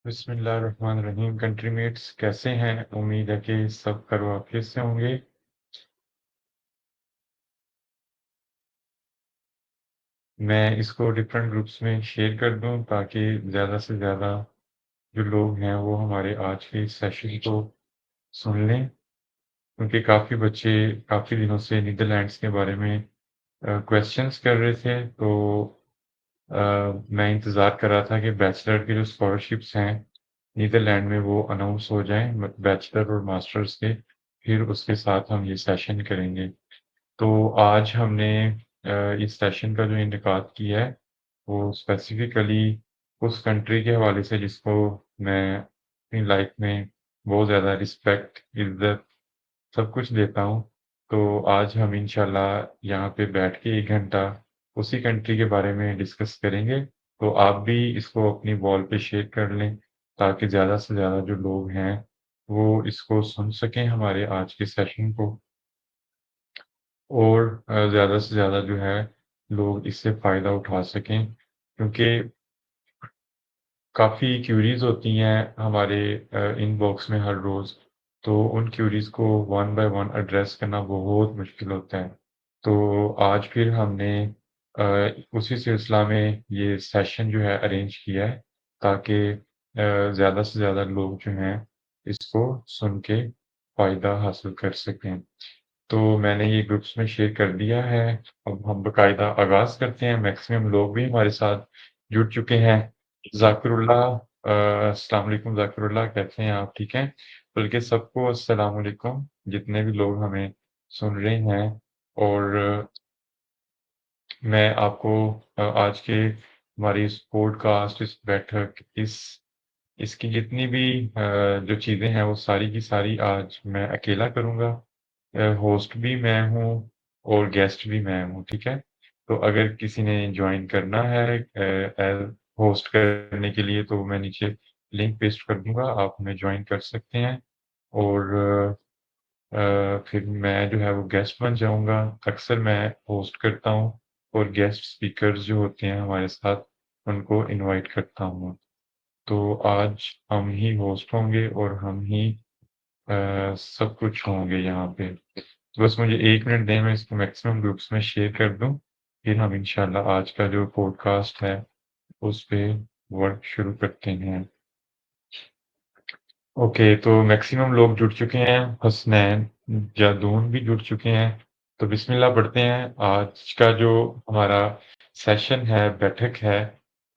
बिस्मिल्लाहिर्रहमानिर्रहीम। कंट्रीमेट्स कैसे हैं? उम्मीद है कि सब खैरियत से होंगे। मैं इसको डिफरेंट ग्रुप्स में शेयर कर दूं ताकि ज़्यादा से ज़्यादा जो लोग हैं वो हमारे आज के इस सेशन को सुन लें, क्योंकि काफ़ी बच्चे काफ़ी दिनों से नीदरलैंड्स के बारे में क्वेश्चंस कर रहे थे। तो मैं इंतज़ार कर रहा था कि बैचलर की जो स्कॉलरशिप्स हैं नीदरलैंड में वो अनाउंस हो जाएं, बैचलर और मास्टर्स के, फिर उसके साथ हम ये सेशन करेंगे। तो आज हमने इस सेशन का जो इनेकाद किया है वो स्पेसिफिकली उस कंट्री के हवाले से जिसको मैं अपनी लाइफ में बहुत ज़्यादा रिस्पेक्ट, इज्जत सब कुछ देता हूँ। तो आज हम इंशाल्लाह यहाँ पे बैठ के 1 घंटा उसी कंट्री के बारे में डिस्कस करेंगे। तो आप भी इसको अपनी वॉल पे शेयर कर लें ताकि ज़्यादा से ज़्यादा जो लोग हैं वो इसको सुन सकें, हमारे आज के सेशन को, और ज़्यादा से ज़्यादा जो है लोग इससे फ़ायदा उठा सकें, क्योंकि काफ़ी क्यूरीज होती हैं हमारे इनबॉक्स में हर रोज़। तो उन क्यूरीज को वन बाय वन एड्रेस करना बहुत मुश्किल होता है। तो आज फिर हमने उसी सिलसिला में ये सेशन जो है अरेंज किया है ताकि ज़्यादा से ज़्यादा लोग जो हैं इसको सुन के फ़ायदा हासिल कर सकें। तो मैंने ये ग्रुप्स में शेयर कर दिया है। अब हम बाकायदा आगाज़ करते हैं। मैक्सिमम लोग भी हमारे साथ जुड़ चुके हैं। ज़ाकिरुल्लाह, अस्सलाम वालेकुम ज़ाकिरुल्लाह, कैसे हैं आप? ठीक हैं? बल्कि सबको अस्सलाम वालेकुम, जितने भी लोग हमें सुन रहे हैं। और मैं आपको आज के हमारी इस पॉडकास्ट, इस बैठक, इसकी जितनी भी जो चीज़ें हैं वो सारी की सारी आज मैं अकेला करूँगा। होस्ट भी मैं हूँ और गेस्ट भी मैं हूँ, ठीक है? तो अगर किसी ने जॉइन करना है एज़ होस्ट करने के लिए तो मैं नीचे लिंक पेस्ट कर दूँगा, आप हमें जॉइन कर सकते हैं। और फिर मैं जो है वो गेस्ट बन जाऊँगा। अक्सर मैं होस्ट करता हूँ और गेस्ट स्पीकर्स जो होते हैं हमारे साथ उनको इनवाइट करता हूँ। तो आज हम ही होस्ट होंगे और हम ही सब कुछ होंगे यहाँ पे। तो बस मुझे 1 मिनट दें, मैं इसको मैक्सिमम ग्रुप्स में शेयर कर दूँ, फिर हम इंशाल्लाह आज का जो पॉडकास्ट है, उस पे वर्क शुरू करते हैं। ओके, तो मैक्सिमम लोग जुड़ चुके हैं, हसनैन, जादून भी जुड़ चुके हैं। तो बिस्मिल्लाह पढ़ते हैं। आज का जो हमारा सेशन है, बैठक है,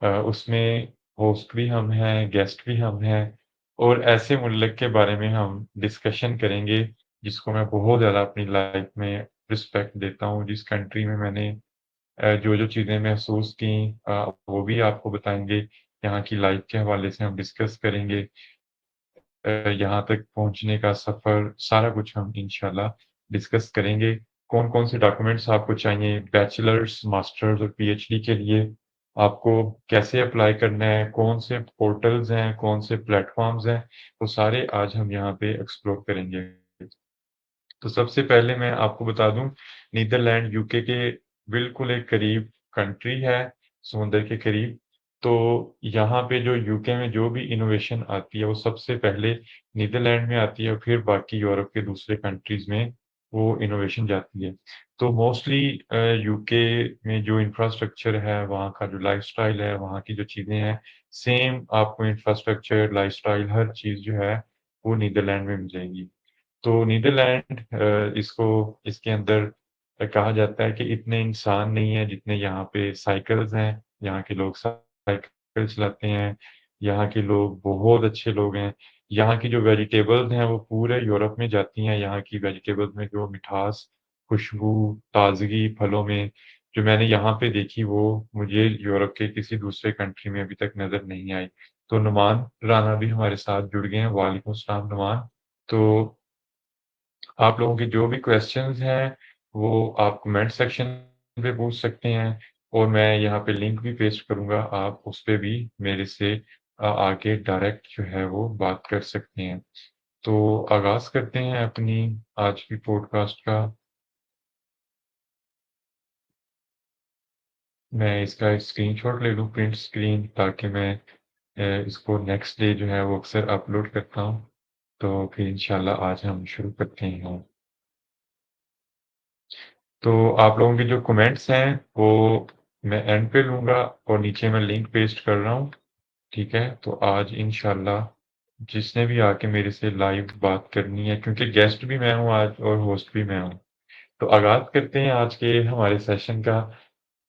उसमें होस्ट भी हम हैं, गेस्ट भी हम हैं और ऐसे मुल्क के बारे में हम डिस्कशन करेंगे, जिसको मैं बहुत ज़्यादा अपनी लाइफ में रिस्पेक्ट देता हूँ, जिस कंट्री में मैंने जो-जो चीज़ें महसूस की, वो भी आपको बताएँगे। यहाँ की लाइफ के हवाले से हम डिस्कस करेंगे। यहाँ तक पहुँचने का सफ़र, सारा कुछ हम इंशाल्लाह डिस्कस करेंगे। कौन-कौन से डॉक्यूमेंट्स आपको चाहिए बैचलर्स, मास्टर्स और पीएचडी के लिए, आपको कैसे अप्लाई करना है, कौन से पोर्टल्स हैं, कौन से प्लेटफ़ॉर्म्स हैं, वो सारे आज हम यहाँ पे एक्सप्लोर करेंगे। तो सबसे पहले मैं आपको बता दूं, नीदरलैंड यूके के बिल्कुल एक करीब कंट्री है, समुंदर के करीब। तो यहाँ पे जो यूके में जो भी इनोवेशन आती है वो सबसे पहले नीदरलैंड में आती है और फिर बाकी यूरोप के दूसरे कंट्रीज में वो इनोवेशन जाती है। तो मोस्टली यूके में जो इंफ्रास्ट्रक्चर है, वहाँ का जो लाइफस्टाइल है, वहाँ की जो चीज़ें हैं, सेम आपको इंफ्रास्ट्रक्चर, लाइफस्टाइल हर चीज़ जो है वो नीदरलैंड में मिल जाएगी। तो नीदरलैंड इसको इसके अंदर कहा जाता है कि इतने इंसान नहीं है जितने यहाँ पे साइकिल्स हैं। यहाँ के लोग साइकिल चलाते हैं। यहाँ के लोग बहुत अच्छे लोग हैं। यहाँ की जो वेजिटेबल्स हैं वो पूरे यूरोप में जाती हैं। यहाँ की वेजिटेबल्स में जो मिठास, खुशबू, ताजगी फलों में जो मैंने यहाँ पे देखी वो मुझे यूरोप के किसी दूसरे कंट्री में अभी तक नजर नहीं आई। तो नुमान राना भी हमारे साथ जुड़ गए हैं। वालेकुम सलाम नुमान। तो आप लोगों के जो भी क्वेश्चंस हैं, वो आप कमेंट सेक्शन पे पूछ सकते हैं और मैं यहाँ पे लिंक भी पेस्ट करूँगा, आप उस पे भी मेरे से आके डायरेक्ट जो है वो बात कर सकते हैं। तो आगाज़ करते हैं अपनी आज की पॉडकास्ट का। मैं इसका स्क्रीनशॉट ले लूँ प्रिंट स्क्रीन ताकि मैं इसको नेक्स्ट डे जो है वो अक्सर अपलोड करता हूँ। तो फिर इंशाल्लाह आज हम शुरू करते हैं। तो आप लोगों के जो कमेंट्स हैं वो मैं एंड पे लूँगा और नीचे मैं लिंक पेस्ट कर रहा हूँ, ठीक है? तो आज इंशाल्लाह जिसने भी आके मेरे से लाइव बात करनी है क्योंकि गेस्ट भी मैं हूँ आज और होस्ट भी मैं हूँ। तो आगाज़ करते हैं आज के हमारे सेशन का।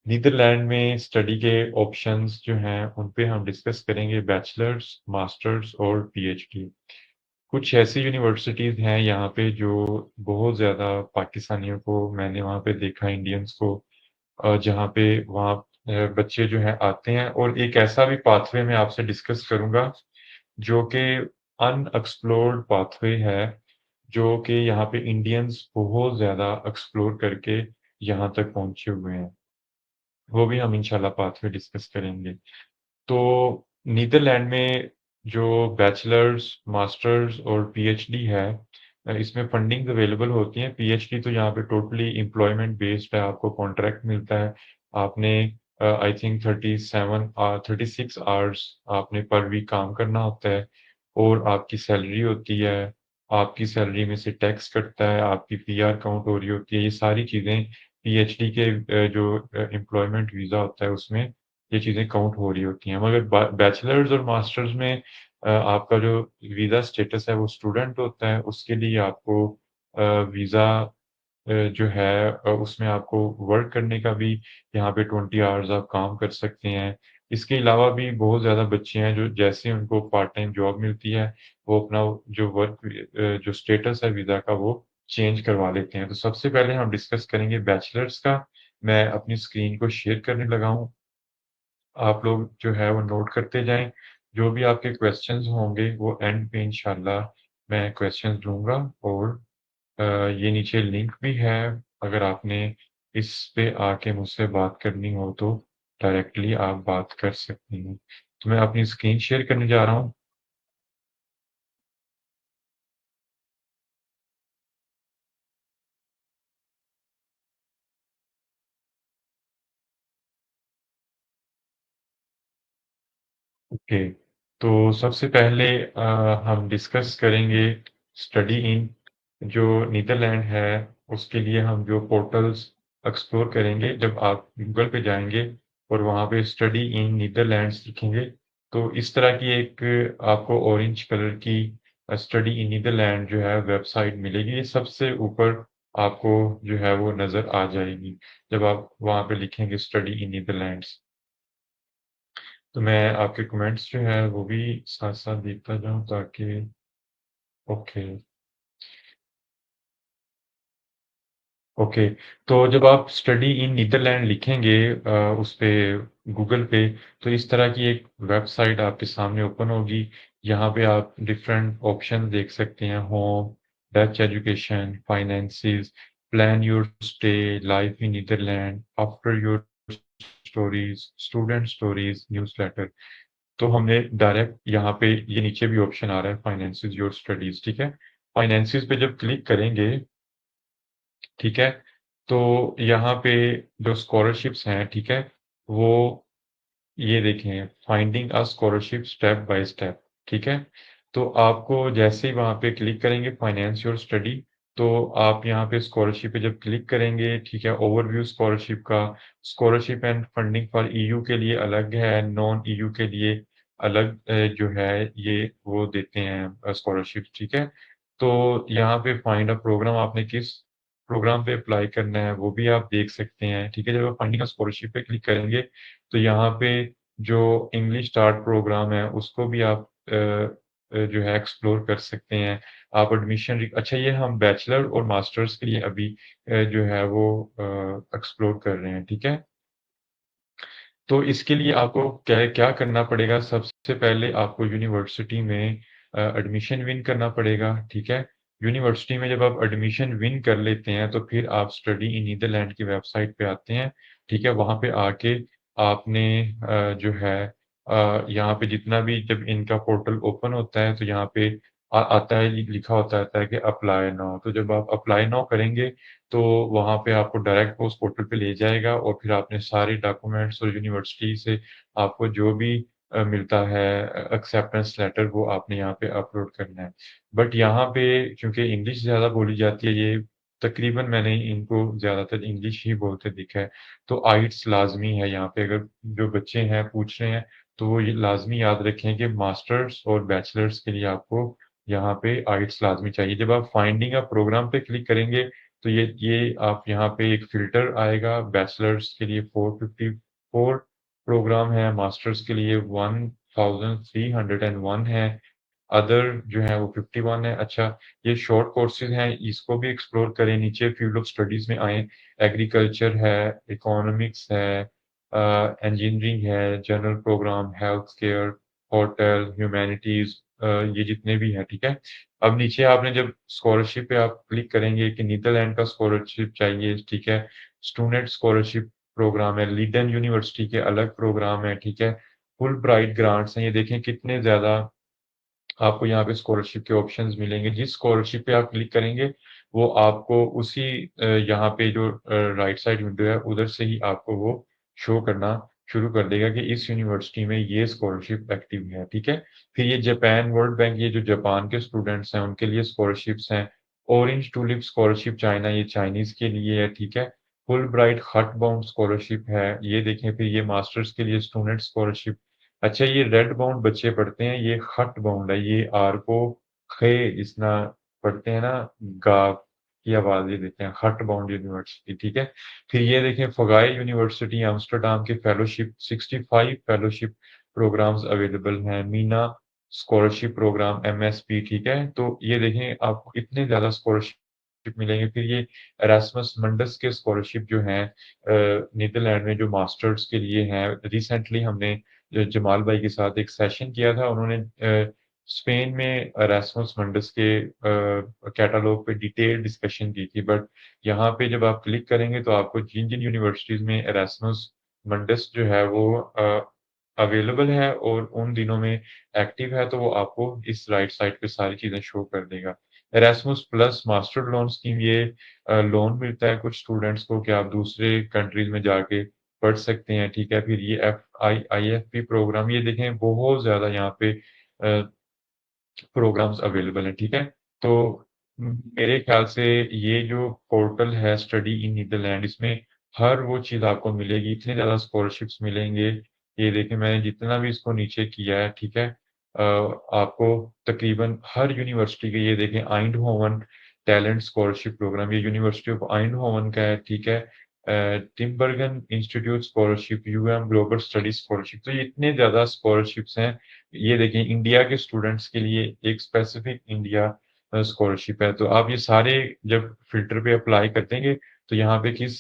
नीदरलैंड में स्टडी के ऑप्शंस जो हैं, उन पे हम डिस्कस करेंगे बैचलर्स, मास्टर्स और पीएचडी। कुछ ऐसी यूनिवर्सिटीज़ हैं यहाँ पे जो बहुत ज़्यादा पाकिस्तानियों को मैंने वहाँ पे देखा इंडियंस को जहाँ पे वहाँ बच्चे जो हैं आते हैं और एक ऐसा भी पाथवे मैं आपसे डिस्कस करूँगा जो कि अनएक्सप्लोर्ड पाथवे है, जो कि यहाँ पे इंडियंस बहुत ज़्यादा एक्सप्लोर करके यहाँ तक पहुँचे हुए हैं। वो भी हम इंशाल्लाह पाथवे डिस्कस करेंगे। तो नीदरलैंड में जो बैचलर्स, मास्टर्स और पीएचडी है इसमें फंडिंग अवेलेबल होती है। पीएचडी तो यहाँ पे टोटली एम्प्लॉयमेंट बेस्ड है, आपको कॉन्ट्रैक्ट मिलता है। आपने आई थिंक 36 आवर्स आपने पर वीक काम करना होता है और आपकी सैलरी होती है। आपकी सैलरी में से टैक्स कटता है, आपकी पीआर काउंट हो रही होती है। ये सारी चीज़ें पीएचडी के जो एम्प्लॉयमेंट वीज़ा होता है उसमें ये चीज़ें काउंट हो रही होती हैं। मगर बैचलर्स और मास्टर्स में आपका जो वीज़ा स्टेटस है वो स्टूडेंट होता है, उसके लिए आपको वीज़ा जो है उसमें आपको वर्क करने का भी यहाँ पे 20 आवर्स आप काम कर सकते हैं। इसके अलावा भी बहुत ज़्यादा बच्चे हैं जो जैसे उनको पार्ट टाइम जॉब मिलती है, वो अपना जो जो स्टेटस है वीज़ा का वो चेंज करवा लेते हैं। तो सबसे पहले हम डिस्कस करेंगे बैचलर्स का। मैं अपनी स्क्रीन को शेयर करने लगा हूँ। आप लोग जो है वो नोट करते जाएँ। जो भी आपके क्वेश्चंस होंगे वो एंड पे इंशाल्लाह मैं क्वेश्चंस लूँगा और अ, ये नीचे लिंक भी है। अगर आपने इस पे आके मुझसे बात करनी हो तो डायरेक्टली आप बात कर सकती हैं। तो मैं अपनी स्क्रीन शेयर करने जा रहा हूँ। ओके, तो सबसे पहले हम डिस्कस करेंगे स्टडी इन जो नीदरलैंड है, उसके लिए हम जो पोर्टल्स एक्सप्लोर करेंगे, जब आप गूगल पे जाएँगे और वहाँ पे स्टडी इन नीदरलैंड्स लिखेंगे, तो इस तरह की एक आपको ऑरेंज कलर की स्टडी इन नीदरलैंड जो है वेबसाइट मिलेगी। ये सबसे ऊपर आपको जो है वो नज़र आ जाएगी, जब आप वहाँ पे लिखेंगे स्टडी इन नीदरलैंड्स। तो मैं आपके कमेंट्स जो है वो भी साथ-साथ देखता जाऊँ ताकि ओके। ओके, तो जब आप स्टडी इन नीदरलैंड लिखेंगे उस पे गूगल पे, तो इस तरह की एक वेबसाइट आपके सामने ओपन होगी। यहाँ पे आप डिफरेंट ऑप्शन देख सकते हैं, home, Dutch education, finances, plan your stay, life in Netherland, after your stories, student stories, newsletter. तो हमने डायरेक्ट यहाँ पे ये नीचे भी ऑप्शन आ रहा है फाइनेंसेस योर स्टडीज, ठीक है? फाइनेंसेस पे जब क्लिक करेंगे, ठीक है? तो यहाँ पे जो स्कॉलरशिप्स हैं, ठीक है? वो ये देखें finding a scholarship step by step, ठीक है? तो आपको जैसे ही वहाँ पे क्लिक करेंगे फाइनेंस योर स्टडी, तो आप यहाँ पे स्कॉलरशिप पे जब क्लिक करेंगे, ठीक है? ओवरव्यू स्कॉलरशिप का, scholarship and funding for EU के लिए अलग है, नॉन ईयू के लिए अलग जो है ये वो देते हैं स्कॉलरशिप, ठीक है? तो यहाँ पे फाइंड अ प्रोग्राम आपने किस प्रोग्राम पे अप्लाई करना है, वो भी आप देख सकते हैं, ठीक है? जब आप फंडिंग अ स्कॉलरशिप पे क्लिक करेंगे, तो यहाँ पे जो इंग्लिश स्टार्ट प्रोग्राम है, उसको भी आप जो है एक्सप्लोर कर सकते हैं। आप एडमिशन अच्छा ये हम बैचलर और मास्टर्स के लिए अभी जो है वो एक्सप्लोर कर रहे हैं, ठीक है? तो इसके लिए आपको क्या क्या करना पड़ेगा? सबसे पहले आपको यूनिवर्सिटी में एडमिशन विन करना पड़ेगा, ठीक है? यूनिवर्सिटी में जब आप एडमिशन विन कर लेते हैं, तो फिर आप स्टडी इन नीदरलैंड की वेबसाइट पे आते हैं, ठीक है? वहाँ पे आके आपने जो है यहाँ पे जितना भी जब इनका पोर्टल ओपन होता है, तो यहाँ पे आता है लिखा होता है कि अप्लाई नाउ। तो जब आप अप्लाई नाउ करेंगे, तो वहाँ पे आपको डायरेक्ट वो उस पोर्टल पे ले जाएगा और फिर आपने सारे डॉक्यूमेंट्स और यूनिवर्सिटी से आपको जो भी मिलता है एक्सेप्टेंस लेटर वो आपने यहाँ पे अपलोड करना है। बट यहाँ पे क्योंकि इंग्लिश ज़्यादा बोली जाती है, ये तकरीबन मैंने इनको ज़्यादातर इंग्लिश ही बोलते देखा है, तो आइट्स लाज़मी है यहाँ पे अगर जो बच्चे हैं पूछ रहे हैं, तो वो ये लाज़मी याद रखें कि मास्टर्स और बैचलर्स के लिए आपको यहाँ पे आइट्स लाज़मी चाहिए। जब आप फाइंडिंग अ प्रोग्राम पे क्लिक करेंगे, तो ये आप यहाँ पे एक फ़िल्टर आएगा बैचलर्स के लिए 454 प्रोग्राम है, मास्टर्स के लिए 1301 है, अदर जो है वो 51 है। अच्छा, ये शॉर्ट कोर्सेज़ हैं, इसको भी एक्सप्लोर करें, नीचे फील्ड ऑफ स्टडीज़ में आएँ, एग्रीकल्चर है, इकोनॉमिक्स है इंजीनियरिंग है, general programme, health care, hotel, humanities ये जितने भी हैं, ठीक है? अब नीचे आपने जब स्कॉलरशिप पे आप क्लिक करेंगे कि नीदरलैंड का स्कॉलरशिप चाहिए, ठीक है? स्टूडेंट स्कॉलरशिप प्रोग्राम है, लीडेन यूनिवर्सिटी के अलग प्रोग्राम है, ठीक है? फुलब्राइट ग्रांट्स हैं, ये देखें कितने ज़्यादा आपको यहाँ पे स्कॉलरशिप के ऑप्शंस मिलेंगे। जिस स्कॉलरशिप पे आप क्लिक करेंगे, वो आपको उसी यहाँ पे जो राइट साइड विंडो है, उधर से ही आपको वो शो करना शुरू कर देगा कि इस यूनिवर्सिटी में ये स्कॉलरशिप एक्टिव है, ठीक है? फिर ये जापान वर्ल्ड बैंक ये जो जापान के स्टूडेंट्स हैं, उनके लिए स्कॉलरशिप्स हैं। ऑरेंज टुलिप स्कॉलरशिप चाइना, ये चाइनीज़ के लिए है, ठीक है? फुलब्राइट हट बाउंड स्कॉलरशिप है, ये देखें फिर ये मास्टर्स के लिए स्टूडेंट स्कॉलरशिप अच्छा ये रेड बाउंड बच्चे पढ़ते हैं, ये हट बाउंड है, ये आर को खे इतना पढ़ते हैं ना गा की आवाज़ ये देते हैं, हट बाउंड यूनिवर्सिटी, ठीक है? फिर ये देखें फगाई यूनिवर्सिटी एम्स्टर्डम के फेलोशिप 65 फेलोशिप प्रोग्राम्स अवेलेबल हैं, मीना स्कॉलरशिप प्रोग्राम एमएसपी, ठीक है? तो ये देखें आपको इतने ज़्यादा स्कॉलरशिप मिलेंगे, फिर ये एरास्मस मंडस के स्कॉलरशिप जो हैं नीदरलैंड में जो मास्टर्स के लिए हैं, रिसेंटली हमने जमाल भाई के साथ एक सेशन किया था उन्होंने स्पेन में एरास्मस मंडस के कैटलॉग पे डिटेल डिस्कशन की थी बट यहाँ पे जब आप क्लिक करेंगे तो आपको जिन जिन यूनिवर्सिटीज में एरास्मस मंडस जो है वो अवेलेबल है और उन दिनों में एक्टिव है तो वो आपको इस राइट साइड पे सारी चीजें शो कर देगा Erasmus plus master loan scheme ये लोन मिलता है कुछ स्टूडेंट्स को कि आप दूसरे कंट्रीज में जाके पढ़ सकते हैं, ठीक है? फिर ये आईएफपी प्रोग्राम ये देखें बहुत ज़्यादा यहाँ पे प्रोग्राम्स अवेलेबल हैं, ठीक है? तो मेरे ख्याल से ये जो पोर्टल है स्टडी इन नीदरलैंड, इसमें हर वो चीज़ आपको मिलेगी, इतने ज़्यादा स्कॉलरशिप्स मिलेंगे। ये देखिए मैंने जितना भी इसको नीचे किया है, ठीक है? आपको तकरीबन हर यूनिवर्सिटी के ये देखें आइंडहोवन टैलेंट स्कॉलरशिप प्रोग्राम, ये यूनिवर्सिटी ऑफ आइंडहोवन का है, ठीक है? Tinbergen institute scholarship, UM global study scholarship, तो ये इतने ज़्यादा स्कॉलरशिप्स हैं। ये देखिए इंडिया के स्टूडेंट्स के लिए एक स्पेसिफिक इंडिया स्कॉलरशिप है। तो आप ये सारे जब फ़िल्टर पे अप्लाई कर देंगे, तो यहाँ पे किस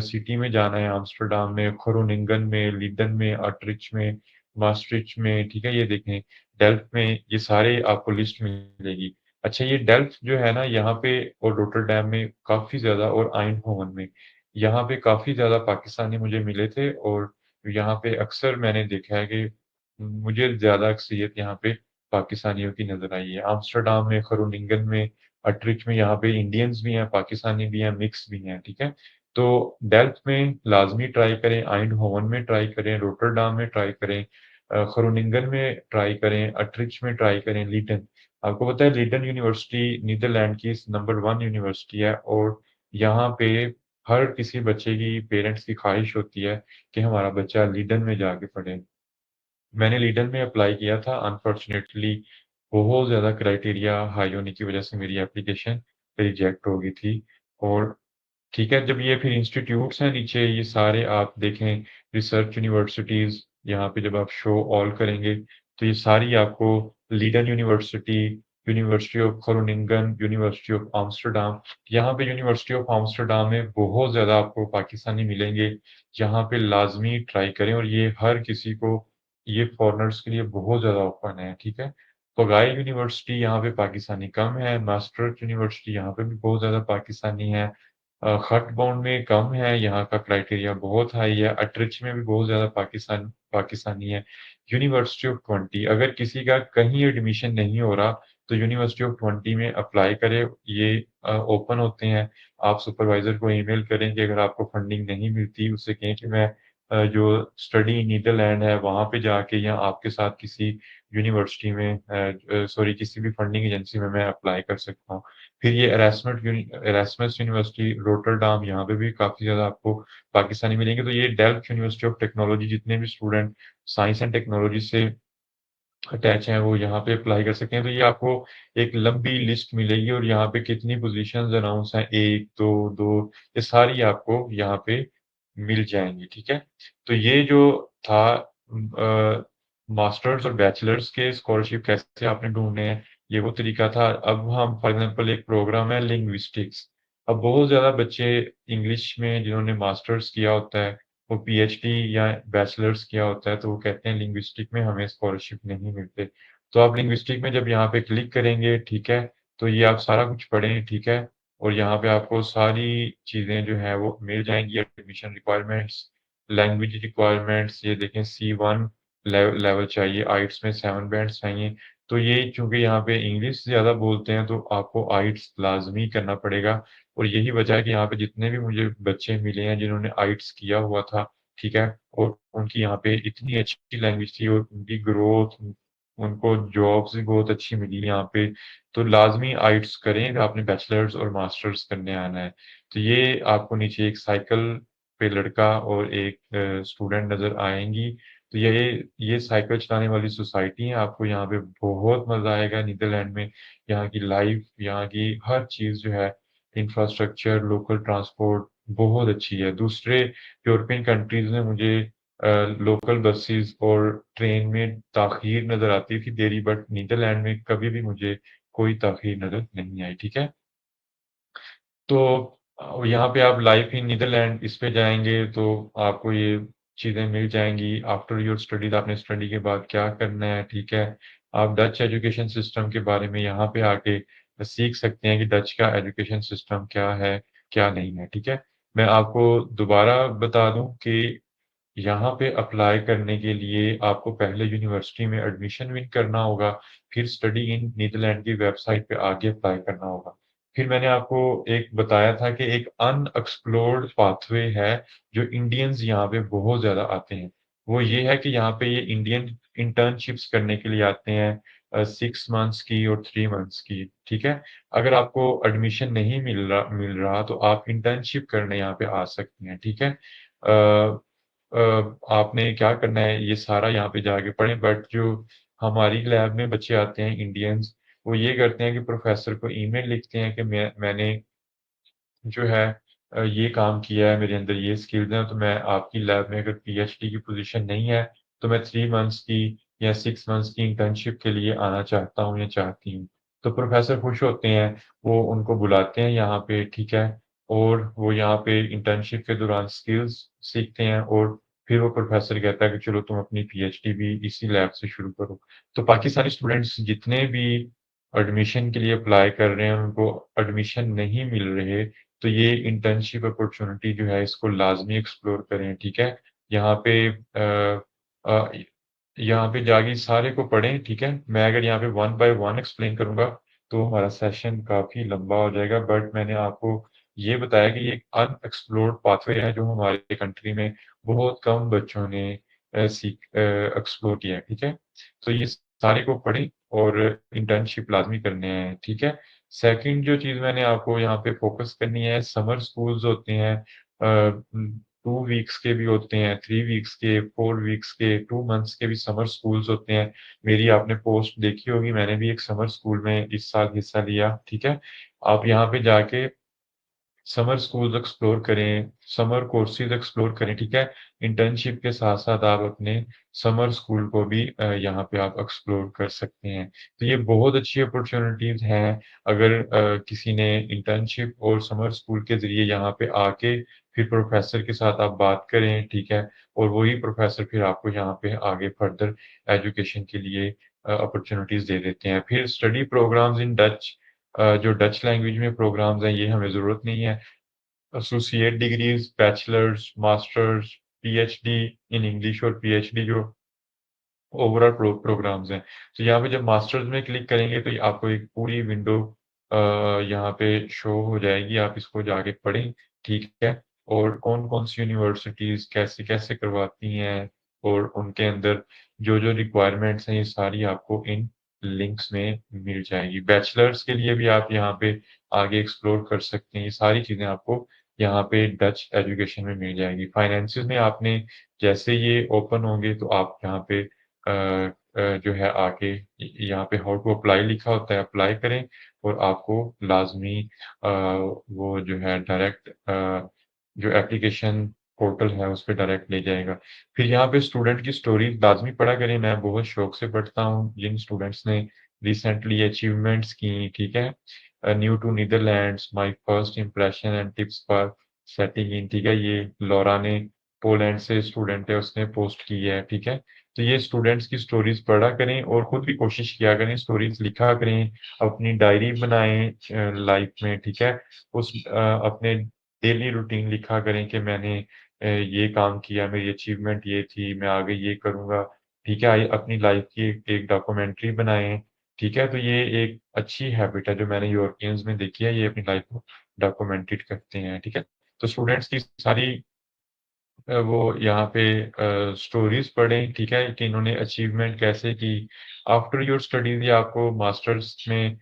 सिटी में जाना है, आम्स्टरडम में, ग्रोनिंगन में, लीडेन में, अट्रिच में, maastricht में, ठीक है? ये देखें डेल्फ्ट में, ये सारे आपको लिस्ट मिलेगी। अच्छा ये डेल्फ्ट जो है ना यहाँ पे और रोटरडैम में काफ़ी ज़्यादा, और आइंडहोवन में, यहाँ पे काफ़ी ज़्यादा पाकिस्तानी मुझे मिले थे, और यहाँ पे अक्सर मैंने देखा है कि मुझे ज़्यादा अक्सरियत यहाँ पे पाकिस्तानियों की नज़र आई है। आम्स्टरडम में, ग्रोनिंगन में, अट्रिच में यहाँ पे इंडियंस भी हैं, पाकिस्तानी भी हैं, मिक्स भी हैं, ठीक है? तो डेल्फ्ट में लाज़मी ट्राई करें, आइंडहोवन में ट्राई करें, रोटरडैम में ट्राई करें, ग्रोनिंगन में ट्राई करें, अट्रिच में ट्राई करें, लीडेन। आपको पता है लीडेन यूनिवर्सिटी नीदरलैंड की नंबर 1 यूनिवर्सिटी है, और यहाँ पे हर किसी बच्चे की पेरेंट्स की ख्वाहिश होती है कि हमारा बच्चा लीडेन में जाके पढ़े। मैंने लीडर में अप्लाई किया था, अनफॉर्चुनेटली बहुत ज़्यादा क्राइटेरिया हाई होने की वज़ह से मेरी एप्लीकेशन रिजेक्ट हो गई थी। और ठीक है, जब ये फिर इंस्टीट्यूट्स हैं नीचे, ये सारे आप देखें रिसर्च यूनिवर्सिटीज़, यहाँ पे जब आप शो ऑल करेंगे, तो ये सारी आपको Leiden university, university of Groningen, university of Amsterdam, यहाँ पे यूनिवर्सिटी ऑफ आम्स्टरडम में बहुत ज़्यादा आपको पाकिस्तानी मिलेंगे। यहाँ पे लाज़मी ट्राई करें, और ये हर किसी को, ये फॉरेनर्स के लिए बहुत ज़्यादा ओपन है, ठीक है? पगाई यूनिवर्सिटी यहाँ पे पाकिस्तानी कम है, मास्टर्स यूनिवर्सिटी यहाँ पे भी बहुत ज़्यादा पाकिस्तानी है। खट बाउंड में कम है, यहाँ का क्राइटेरिया बहुत हाई है, अटरिच में भी बहुत ज़्यादा पाकिस्तानी है। यूनिवर्सिटी ऑफ 20, अगर किसी का कहीं एडमिशन नहीं हो रहा, तो यूनिवर्सिटी ऑफ 20 में अप्लाई करें, ये ओपन होते हैं। आप सुपरवाइज़र को ईमेल करें कि अगर आपको फंडिंग नहीं मिलती, उससे कहें कि मैं जो स्टडी नीदरलैंड है, वहाँ पे जाके या आपके साथ किसी यूनिवर्सिटी में सॉरी किसी भी फंडिंग एजेंसी में मैं अप्लाई कर सकता हूँ। फिर ये एरास्मस यूनिवर्सिटी रोटरडैम, यहाँ पे भी काफ़ी ज़्यादा आपको पाकिस्तानी मिलेंगे। तो ये डेल्फ्ट यूनिवर्सिटी ऑफ टेक्नोलॉजी, जितने भी स्टूडेंट साइंस एंड टेक्नोलॉजी से अटैच हैं, वो यहाँ पे अप्लाई कर सकते हैं। तो ये आपको एक लंबी लिस्ट मिलेगी, और यहाँ पे कितनी पोज़ीशंस अनाउंस हैं, 1, 2, 2, ये सारी आपको यहाँ पे मिल जाएँगी, ठीक है? तो ये जो था मास्टर्स और बैचलर्स के स्कॉलरशिप कैसे आपने ढूँढने हैं, ये वो तरीका था। अब हम फॉर एग्ज़ाम्पल एक प्रोग्राम है लिंग्विस्टिक्स। अब बहुत ज़्यादा बच्चे इंग्लिश में जिन्होंने मास्टर्स किया होता है, वो पीएचडी या बैचलर्स किया होता है, तो वो कहते हैं लिंग्विस्टिक में हमें स्कॉलरशिप नहीं मिलते। तो आप लिंग्विस्टिक में जब यहाँ पे क्लिक करेंगे, ठीक है, तो ये आप सारा कुछ पढ़ें, ठीक है, और यहाँ पे आपको सारी चीज़ें जो हैं वो मिल जाएँगी, एडमिशन रिक्वायरमेंट्स, लैंग्वेज रिक्वायरमेंट्स, ये देखें C1 लेवल चाहिए, आइट्स में 7 बैंड्स चाहिए। तो ये चूँकि यहाँ पे इंग्लिश ज़्यादा बोलते हैं, तो आपको आइट्स लाज़मी करना पड़ेगा, और यही वजह है कि यहाँ पे जितने भी मुझे बच्चे मिले हैं जिन्होंने आइट्स किया हुआ था, ठीक है? और उनकी यहाँ पे इतनी अच्छी लैंग्वेज थी, और उनकी ग्रोथ, उनको जॉब्स भी बहुत अच्छी मिली यहाँ पे। तो लाज़मी आइट्स करें अगर आपने बैचलर्स और मास्टर्स करने आना है। तो ये आपको नीचे एक साइकिल पे लड़का और एक स्टूडेंट नज़र आएँगी। तो ये साइकिल चलाने वाली सोसाइटी है, आपको यहाँ पे बहुत मज़ा आएगा नीदरलैंड में। यहाँ की लाइफ़, यहाँ की हर चीज़ जो है, इंफ्रास्ट्रक्चर, लोकल ट्रांसपोर्ट बहुत अच्छी है। दूसरे यूरोपियन कंट्रीज़ में मुझे लोकल बसेस और ट्रेन में ताख़ीर नज़र आती थी, देरी, बट नीदरलैंड में कभी भी मुझे कोई ताख़ीर नज़र नहीं आई, ठीक है? तो यहाँ पे आप लाइफ़ इन नीदरलैंड इस पे जाएँगे, तो आपको ये चीज़ें मिल जाएँगी। आफ्टर योर स्टडीज़, आपने स्टडी के बाद क्या करना है, ठीक है? आप डच एजुकेशन सिस्टम के बारे में यहाँ पे आके सीख सकते हैं कि डच का एजुकेशन सिस्टम क्या है, क्या नहीं है, ठीक है? मैं आपको दोबारा बता दूँ कि यहाँ पे अप्लाई करने के लिए आपको पहले यूनिवर्सिटी में एडमिशन विन करना होगा, फिर स्टडी इन नीदरलैंड की वेबसाइट पे आगे अप्लाई करना होगा। फिर मैंने आपको एक बताया था कि एक अनएक्सप्लोर्ड पाथवे है, जो इंडियंस यहाँ पे बहुत ज़्यादा आते हैं। वो ये है कि यहाँ पे ये इंडियन इंटर्नशिप्स करने के लिए आते हैं, 6 मंथ्स की और 3 मंथ्स की, ठीक है? अगर आपको एडमिशन नहीं मिल रहा तो आप इंटर्नशिप करने यहाँ पे आ सकते हैं, ठीक है? आपने क्या करना है ये सारा यहाँ पे जाके पढ़ें, बट जो हमारी लैब में बच्चे आते हैं इंडियंस, वो ये करते हैं कि प्रोफ़ेसर को ईमेल लिखते हैं कि मैंने जो है ये काम किया है, मेरे अंदर ये स्किल्स हैं, तो मैं आपकी लैब में अगर पीएचडी की पोज़ीशन नहीं है, तो मैं 3 मंथ्स की या 6 मंथ्स की इंटर्नशिप के लिए आना चाहता हूँ या चाहती हूँ। तो प्रोफ़ेसर खुश होते हैं, वो उनको बुलाते हैं यहाँ पे, ठीक है? और वो यहाँ पे इंटर्नशिप के दौरान स्किल्स सीखते हैं और फिर वो प्रोफ़ेसर कहता है कि चलो तुम अपनी पीएचडी भी इसी लैब से शुरू करो। तो पाकिस्तानी स्टूडेंट्स जितने भी एडमिशन के लिए अप्लाई कर रहे हैं, उनको एडमिशन नहीं मिल रहे, तो ये इंटर्नशिप अपॉर्चुनिटी जो है इसको लाज़मी एक्सप्लोर करें, ठीक है? यहाँ पे अ, यहाँ पे जाके सारे को पढ़ें, ठीक है? मैं अगर यहाँ पे वन बाय वन एक्सप्लेन करूँगा, तो हमारा सेशन काफ़ी लंबा हो जाएगा, बट मैंने आपको ये बताया कि ये एक अनएक्सप्लोर्ड पाथवे है, जो हमारे कंट्री में बहुत कम बच्चों ने एक्सप्लोर किया है, ठीक है? तो ये सारे को पढ़ें और इंटर्नशिप लाज़मी करने हैं, ठीक है? सेकंड जो चीज़ मैंने आपको यहाँ पे फ़ोकस करनी है, समर स्कूल्स होते हैं 2 वीक्स के भी होते हैं, 3 वीक्स के, 4 वीक्स के, 2 मंथ्स के भी समर स्कूल्स होते हैं। मेरी आपने पोस्ट देखी होगी, मैंने भी एक समर स्कूल में इस साल हिस्सा लिया, ठीक है? आप यहाँ पे जाके समर स्कूल्स एक्सप्लोर करें, समर कोर्सेज़ एक्सप्लोर करें, ठीक है? इंटर्नशिप के साथ-साथ आप अपने समर स्कूल को भी यहाँ पे आप एक्सप्लोर कर सकते हैं। तो ये बहुत अच्छी अपॉर्च्युनिटीज़ हैं, अगर किसी ने इंटर्नशिप और समर स्कूल के ज़रिए यहाँ पे आके फिर प्रोफ़ेसर के साथ आप बात करें, ठीक है? और वही प्रोफ़ेसर फिर आपको यहाँ पे आगे फर्दर एजुकेशन के लिए अपॉर्च्युनिटीज़ दे देते हैं। फिर स्टडी प्रोग्राम्स इन डच जो डच लैंग्वेज में प्रोग्राम्स हैं, ये हमें ज़रूरत नहीं है। Associate degrees, bachelors, masters, PhD in English और पीएचडी जो ओवरऑल प्रोग्राम्स हैं। तो यहाँ पे जब मास्टर्स में क्लिक करेंगे तो ये आपको एक पूरी विंडो यहाँ पे शो हो जाएगी, आप इसको जाके पढ़ें, ठीक है? और कौन-कौन सी यूनिवर्सिटीज़ कैसे-कैसे करवाती हैं और उनके अंदर जो-जो रिक्वायरमेंट्स हैं, ये सारी आपको इन लिंक्स में मिल जाएगी। बैचलर्स के लिए भी आप यहाँ पे आगे एक्सप्लोर कर सकते हैं, ये सारी चीज़ें आपको यहाँ पे डच एजुकेशन में मिल जाएगी। फाइनेंसेस में आपने जैसे ये ओपन होंगे तो आप यहाँ पे जो है आके यहाँ पे हाउ टू अप्लाई लिखा होता है, अप्लाई करें और आपको लाज़मी वो जो है डायरेक्ट जो एप्लीकेशन पोर्टल है उस पे डायरेक्ट ले जाएगा। फिर यहाँ पे स्टूडेंट की स्टोरी लाज़मी पढ़ा करें, मैं बहुत शौक से पढ़ता हूँ, जिन स्टूडेंट्स ने रिसेंटली अचीवमेंट्स की, ठीक है? New to Netherlands, my first impression and tips for settling in, ठीक है? ये लौरा ने पोलैंड से स्टूडेंट है, उसने पोस्ट की है, ठीक है? तो ये स्टूडेंट्स की स्टोरीज़ पढ़ा करें और खुद भी कोशिश किया करें, स्टोरीज़ लिखा करें, अपनी डायरी बनाएँ लाइफ़ में, ठीक है? अपने डेली रूटीन लिखा करें कि मैंने ये काम किया, मेरी अचीवमेंट ये थी, मैं आगे ये करूँगा, ठीक है? अपनी लाइफ़ की एक एक डॉक्यूमेंट्री बनाएँ, ठीक है? तो ये एक अच्छी हैबिट है जो मैंने यूरोपियंस में देखी है, ये अपनी लाइफ़ को डॉक्यूमेंटेड करते हैं, ठीक है? तो स्टूडेंट्स की सारी वो यहाँ पे स्टोरीज़ पढ़ें, ठीक है? कि इन्होंने अचीवमेंट कैसे की। आफ्टर योर स्टडीज़ ये आपको मास्टर्स में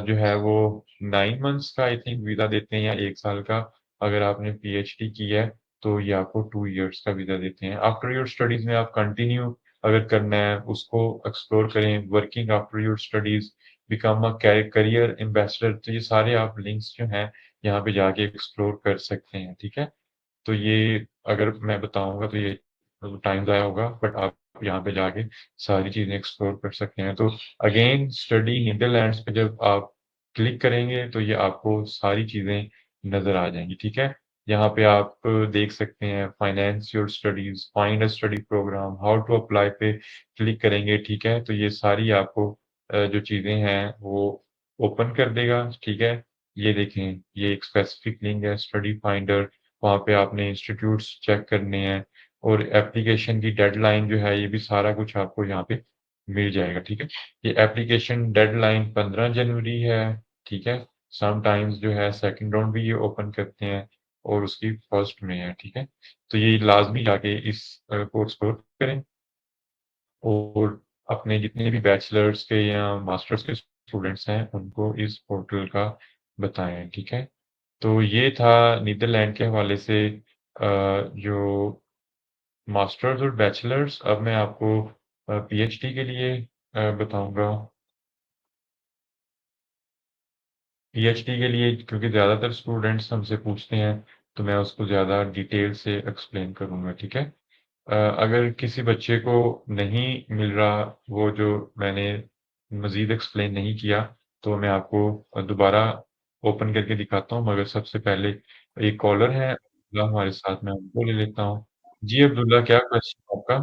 जो है वो 9 मंथ्स का आई थिंक वीज़ा देते हैं या 1 साल का। अगर आपने पीएचडी की है, तो ये आपको 2 इयर्स का वीज़ा देते हैं। आफ्टर योर स्टडीज़ में आप कंटिन्यू अगर करना है, उसको एक्सप्लोर करें, working after your studies, become a career ambassador, तो ये सारे आप लिंक्स जो हैं, यहाँ पे जाके एक्सप्लोर कर सकते हैं, ठीक है? तो ये अगर मैं बताऊँगा तो ये टाइम ज़ाया होगा, बट आप यहाँ पे जाके सारी चीज़ें एक्सप्लोर कर सकते हैं। तो अगेन स्टडी नीदरलैंड्स पे जब आप क्लिक करेंगे तो ये आपको सारी चीज़ें नज़र आ जाएँगी, ठीक है? यहाँ पे आप देख सकते हैं finance your studies, find a study programme, how to apply पे क्लिक करेंगे, ठीक है? तो ये सारी आपको जो चीज़ें हैं वो ओपन कर देगा, ठीक है? ये देखें, ये एक स्पेसिफिक लिंक है स्टडी फाइंडर, वहाँ पे आपने इंस्टीट्यूट्स चेक करने हैं और एप्लीकेशन की डेडलाइन जो है, ये भी सारा कुछ आपको यहाँ पे मिल जाएगा, ठीक है? ये एप्लीकेशन डेडलाइन 15 जनवरी है, ठीक है? समटाइम्स जो है सेकंड राउंड भी ये ओपन करते हैं और उसकी फर्स्ट में है, ठीक है? तो ये लाज़मी जाके इस कोर्स को करें और अपने जितने भी बैचलर्स के या मास्टर्स के स्टूडेंट्स हैं उनको इस पोर्टल का बताएं, ठीक है। तो ये था नीदरलैंड के हवाले से जो मास्टर्स और बैचलर्स। अब मैं आपको पीएचडी के लिए बताऊंगा। पीएचडी के लिए क्योंकि ज़्यादातर स्टूडेंट्स हमसे पूछते हैं तो मैं उसको ज़्यादा डिटेल से एक्सप्लेन करूंगा, ठीक है। अगर किसी बच्चे को नहीं मिल रहा वो जो मैंने मज़ीद एक्सप्लेन नहीं किया तो मैं आपको दोबारा ओपन करके दिखाता हूँ, मगर सबसे पहले एक कॉलर है अब्दुल्ला हमारे साथ, मैं उनको ले लेता हूँ। जी अब्दुल्ला, क्या क्वेश्चन है आपका?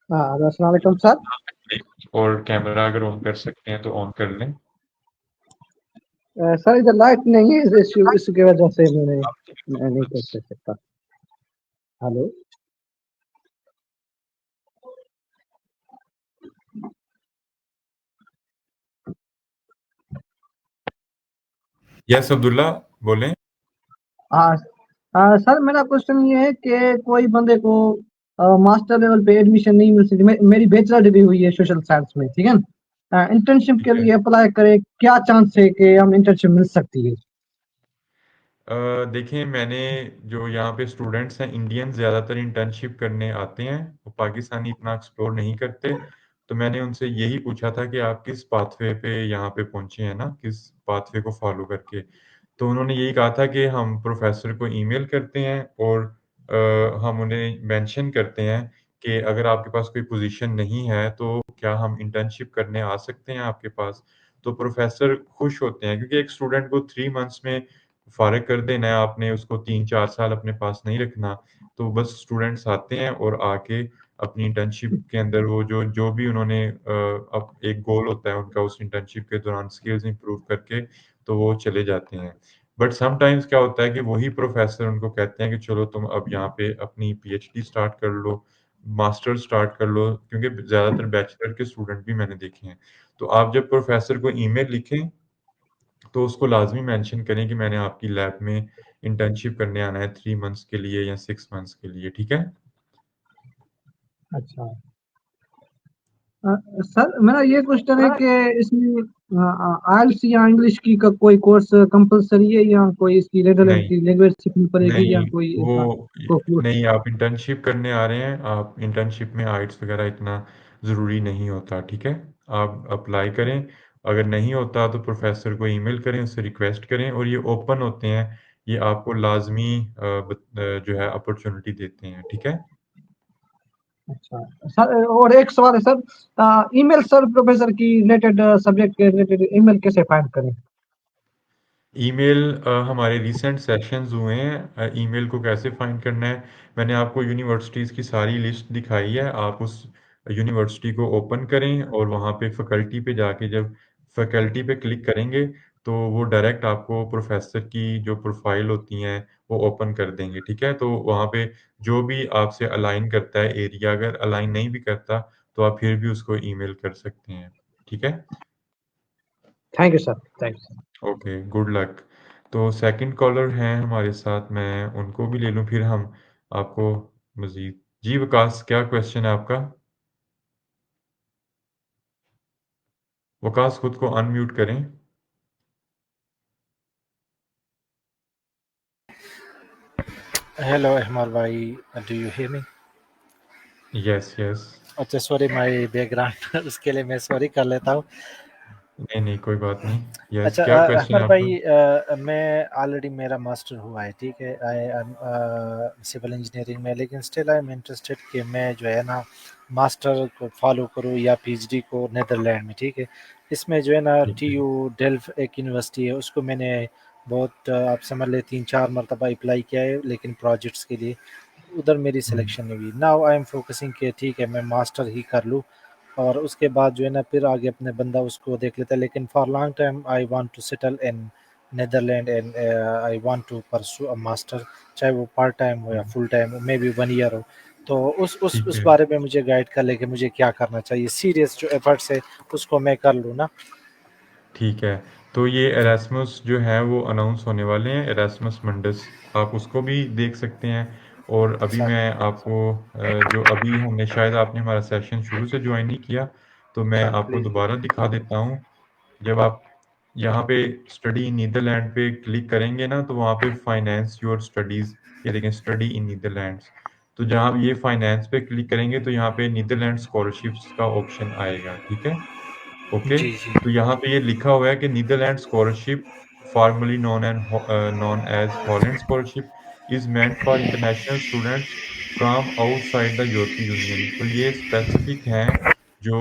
हाँ, अस्सलाम वालेकुम सर। और कैमरा अगर ऑन कर सकते हैं तो ऑन कर लें। सर इधर लाइट नहीं है, इसकी वजह से मैं नहीं कर सकता। हेलो। यस अब्दुल्ला, बोलें। हाँ। सर मेरा क्वेश्चन ये है कि कोई बंदे को मास्टर लेवल पे एडमिशन नहीं मिल सकती। मेरी बैचलर डिग्री हुई है सोशल साइंस में, ठीक है ना। इंटर्नशिप ठीक के है। लिए अप्लाई करे, क्या चांस है कि हम इंटर्नशिप मिल सकती है? देखिए, मैंने जो यहाँ पे स्टूडेंट्स हैं इंडियन ज़्यादातर इंटर्नशिप करने आते हैं, वो पाकिस्तानी इतना एक्सप्लोर नहीं करते। तो मैंने उनसे यही पूछा था कि आप किस पाथवे पे यहाँ पे पहुँचे हैं ना, किस पाथवे को फॉलो करके। तो उन्होंने यही कहा था कि हम प्रोफेसर को ईमेल करते हैं और हम उन्हें मेंशन करते हैं कि अगर आपके पास कोई पोजीशन नहीं है तो क्या हम इंटर्नशिप करने आ सकते हैं आपके पास। तो प्रोफेसर खुश होते हैं क्योंकि एक स्टूडेंट को 3 मंथ्स में फारिग कर देना है, आपने उसको 3-4 साल अपने पास नहीं रखना। तो बस स्टूडेंट्स आते हैं और आके अपनी इंटर्नशिप के अंदर वो जो जो भी उन्होंने अब एक गोल होता है उनका उस इंटर्नशिप के दौरान स्किल्स इंप्रूव करके तो वो चले जाते हैं। बट समटाइम्स क्या होता है कि वही प्रोफेसर उनको कहते हैं कि चलो तुम अब यहाँ पे अपनी पीएचडी स्टार्ट कर लो, मास्टर स्टार्ट कर लो, क्योंकि ज़्यादातर बैचलर के स्टूडेंट भी मैंने देखे हैं। तो आप जब प्रोफेसर को ईमेल लिखें तो उसको लाज़मी मेंशन करें कि मैंने आपकी लैब में इंटर्नशिप करने आना है 3 मंथ्स के लिए या 6 मंथ्स के लिए, ठीक है? अच्छा। अ, सर मेरा ये क्वेश्चन है कि इसमें आइल्स या इंग्लिश की का कोई कोर्स कंपलसरी है, या कोई इसकी नीदरलैंड नहीं, की लैंग्वेज सीखनी पड़ेगी, या नहीं, कोई वो ऐसा कोई? नहीं, आप इंटर्नशिप करने आ रहे हैं, आप इंटर्नशिप में आइल्स वगैरह इतना ज़रूरी नहीं होता, ठीक है? आप अप्लाई करें, अगर नहीं होता तो प्रोफ़ेसर को ईमेल करें, उससे रिक्वेस्ट करें और ये ओपन होते हैं, ये आपको लाज़मी जो है अपॉर्च्युनिटी देते हैं, ठीक है? अच्छा सर, और एक सवाल है सर, ईमेल सर प्रोफेसर की रिलेटेड सब्जेक्ट के रिलेटेड ईमेल कैसे फाइंड करें? ईमेल हमारे रीसेंट सेशंस हुए हैं, ईमेल को कैसे फाइंड करना है, मैंने आपको यूनिवर्सिटीज़ की सारी लिस्ट दिखाई है। आप उस यूनिवर्सिटी को ओपन करें और वहाँ पे फैकल्टी पे जाके जब फैकल्टी पे क्लिक करेंगे तो वो डायरेक्ट आपको प्रोफेसर की जो प्रोफाइल होती हैं वो ओपन कर देंगे, ठीक है। तो वहाँ पे जो भी आपसे अलाइन करता है एरिया, अगर अलाइन नहीं भी करता तो आप फिर भी उसको ईमेल कर सकते हैं, ठीक है। Thank you sir, thank you. Okay, good luck. तो सेकंड कॉलर हैं हमारे साथ, मैं उनको भी ले लूँ फिर हम आपको मज़ीद। जी वकास, क्या क्वेश्चन है आपका? वकास खुद को अनम्यूट करें। Hello, Ahmad bhai. Do you hear me? Yes, yes. अच्छा सॉरी, माय बैकग्राउंड उसके लिए मैं सॉरी कर लेता हूँ। नहीं, नहीं, कोई बात नहीं। यस, अच्छा क्या क्वेश्चन है अहमद आपका? भाई, मैं ऑलरेडी मेरा मास्टर हुआ है, ठीक है। आई एम सिविल इंजीनियरिंग में, लेकिन स्टिल आई एम इंटरेस्टेड कि मैं जो है ना मास्टर को फॉलो करूँ या पीएचडी को नेदरलैंड में, ठीक है। इसमें जो है ना ठीक है। टीयू डेल्फ एक यूनिवर्सिटी है, उसको मैंने बहुत आप समझ ले 3-4 मरतबा अप्लाई किया है, लेकिन प्रोजेक्ट्स के लिए उधर मेरी हुँ, सिलेक्शन नहीं हुई। नाउ आई एम फोकसिंग कि ठीक है मैं मास्टर ही कर लूँ, और उसके बाद जो है ना फिर आगे अपने बंदा उसको देख लेता है। लेकिन for long time I want to settle in Netherland and I want to pursue a master, चाहे वो पार्ट टाइम हो या हुँ, फुल टाइम हो, मे बी 1 ईयर हो। तो ठीक उस है। बारे में मुझे गाइड कर ले कि मुझे क्या करना चाहिए, सीरियस जो एफर्ट्स है उसको मैं कर लूँ ना। ठीक है। तो ये एरास्मस जो है वो अनाउंस होने वाले हैं, एरास्मस मंडस, आप उसको भी देख सकते हैं। और अभी सर मैं आपको जो अभी हमने शायद आपने हमारा सेशन शुरू से ज्वाइन नहीं किया, तो मैं सर आपको प्लीज दोबारा दिखा देता हूँ। जब आप यहाँ पे स्टडी इन नीदरलैंड पे क्लिक करेंगे ना, तो वहाँ पे फाइनेंस योर स्टडीज़, ये देखें स्टडी इन नीदरलैंड्स। तो जहाँ ये फाइनेंस पे क्लिक करेंगे तो यहाँ पे नीदरलैंड स्कॉलरशिप्स का ऑप्शन आएगा, ठीक है? ओके, जी जी तो यहाँ पे ये लिखा हुआ है कि Netherland scholarship formerly known as Holland scholarship is meant for international students from outside the यूरोपीय यूनियन। तो ये स्पेसिफिक हैं जो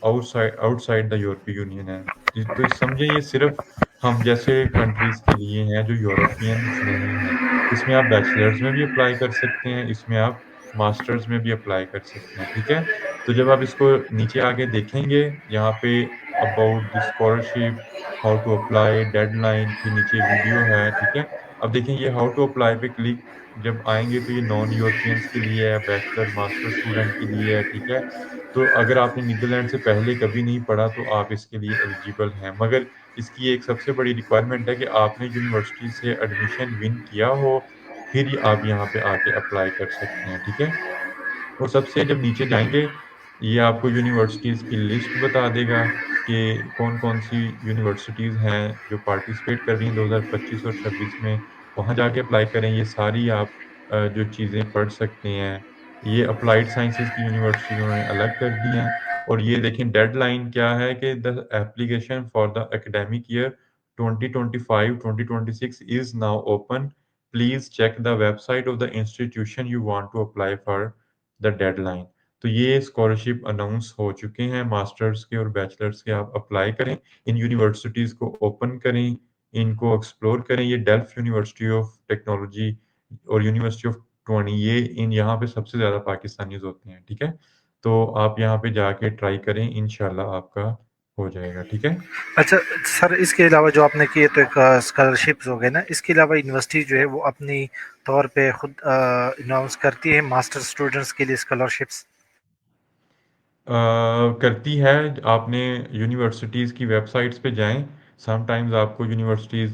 आउटसाइड द यूरोपीय यूनियन है। तो समझें ये सिर्फ हम जैसे कंट्रीज के लिए हैं जो यूरोपियंस नहीं हैं। इसमें आप बैचलर्स में भी अप्लाई कर सकते हैं, इसमें आप मास्टर्स में भी अप्लाई कर सकते हैं, ठीक है? तो जब आप इसको नीचे आगे देखेंगे, यहाँ पे about the scholarship, how to apply, deadline, फिर नीचे वीडियो है, ठीक है? अब देखें ये हाउ टू अप्लाई पे क्लिक जब आएँगे तो ये नॉन यूरोपियंस के लिए है, बैचलर, मास्टर स्टूडेंट के लिए है, ठीक है? तो अगर आपने नीदरलैंड से पहले कभी नहीं पढ़ा तो आप इसके लिए एलिजिबल हैं। मगर इसकी एक सबसे बड़ी रिक्वायरमेंट है कि आपने यूनिवर्सिटी से एडमिशन विन किया हो, फिर ही आप यहाँ पे आके अप्लाई कर सकते हैं, ठीक है? और सबसे जब नीचे जाएँगे, ये आपको यूनिवर्सिटीज़ की लिस्ट बता देगा कि कौन-कौन सी यूनिवर्सिटीज़ हैं जो पार्टिसिपेट कर रही हैं 2025 और 26 में, वहाँ जाके अप्लाई करें। ये सारी आप जो चीज़ें पढ़ सकते हैं। ये अप्लाइड साइंसेज़ की यूनिवर्सिटीज़ उन्होंने अलग कर दी हैं और ये देखें डेडलाइन क्या है कि the application for the academic year 2025-2026 is now open. Please check the website of the institution you want to apply for the deadline. तो ये स्कॉलरशिप अनाउंस हो चुके हैं मास्टर्स के और बैचलर्स के, आप अप्लाई करें, इन यूनिवर्सिटीज़ को ओपन करें, इनको एक्सप्लोर करें। ये डेल्फ्ट यूनिवर्सिटी ऑफ टेक्नोलॉजी और यूनिवर्सिटी ऑफ टोनी, ये इन यहाँ पे सबसे ज़्यादा पाकिस्तानीज़ होते हैं, ठीक है? तो आप यहाँ पे जाके ट्राई करें, इंशाल्लाह आपका हो जाएगा, ठीक है? अच्छा सर इसके अलावा जो आपने किए तो एक स्कॉलरशिप्स हो गए ना, इसके अलावा यूनिवर्सिटी जो है वो अपनी तौर पे खुद अनाउंस करती है मास्टर स्टूडेंट्स के लिए स्कॉलरशिप्स। करती है। आपने यूनिवर्सिटीज़ की वेबसाइट्स पे जाएँ, समटाइम्स आपको यूनिवर्सिटीज़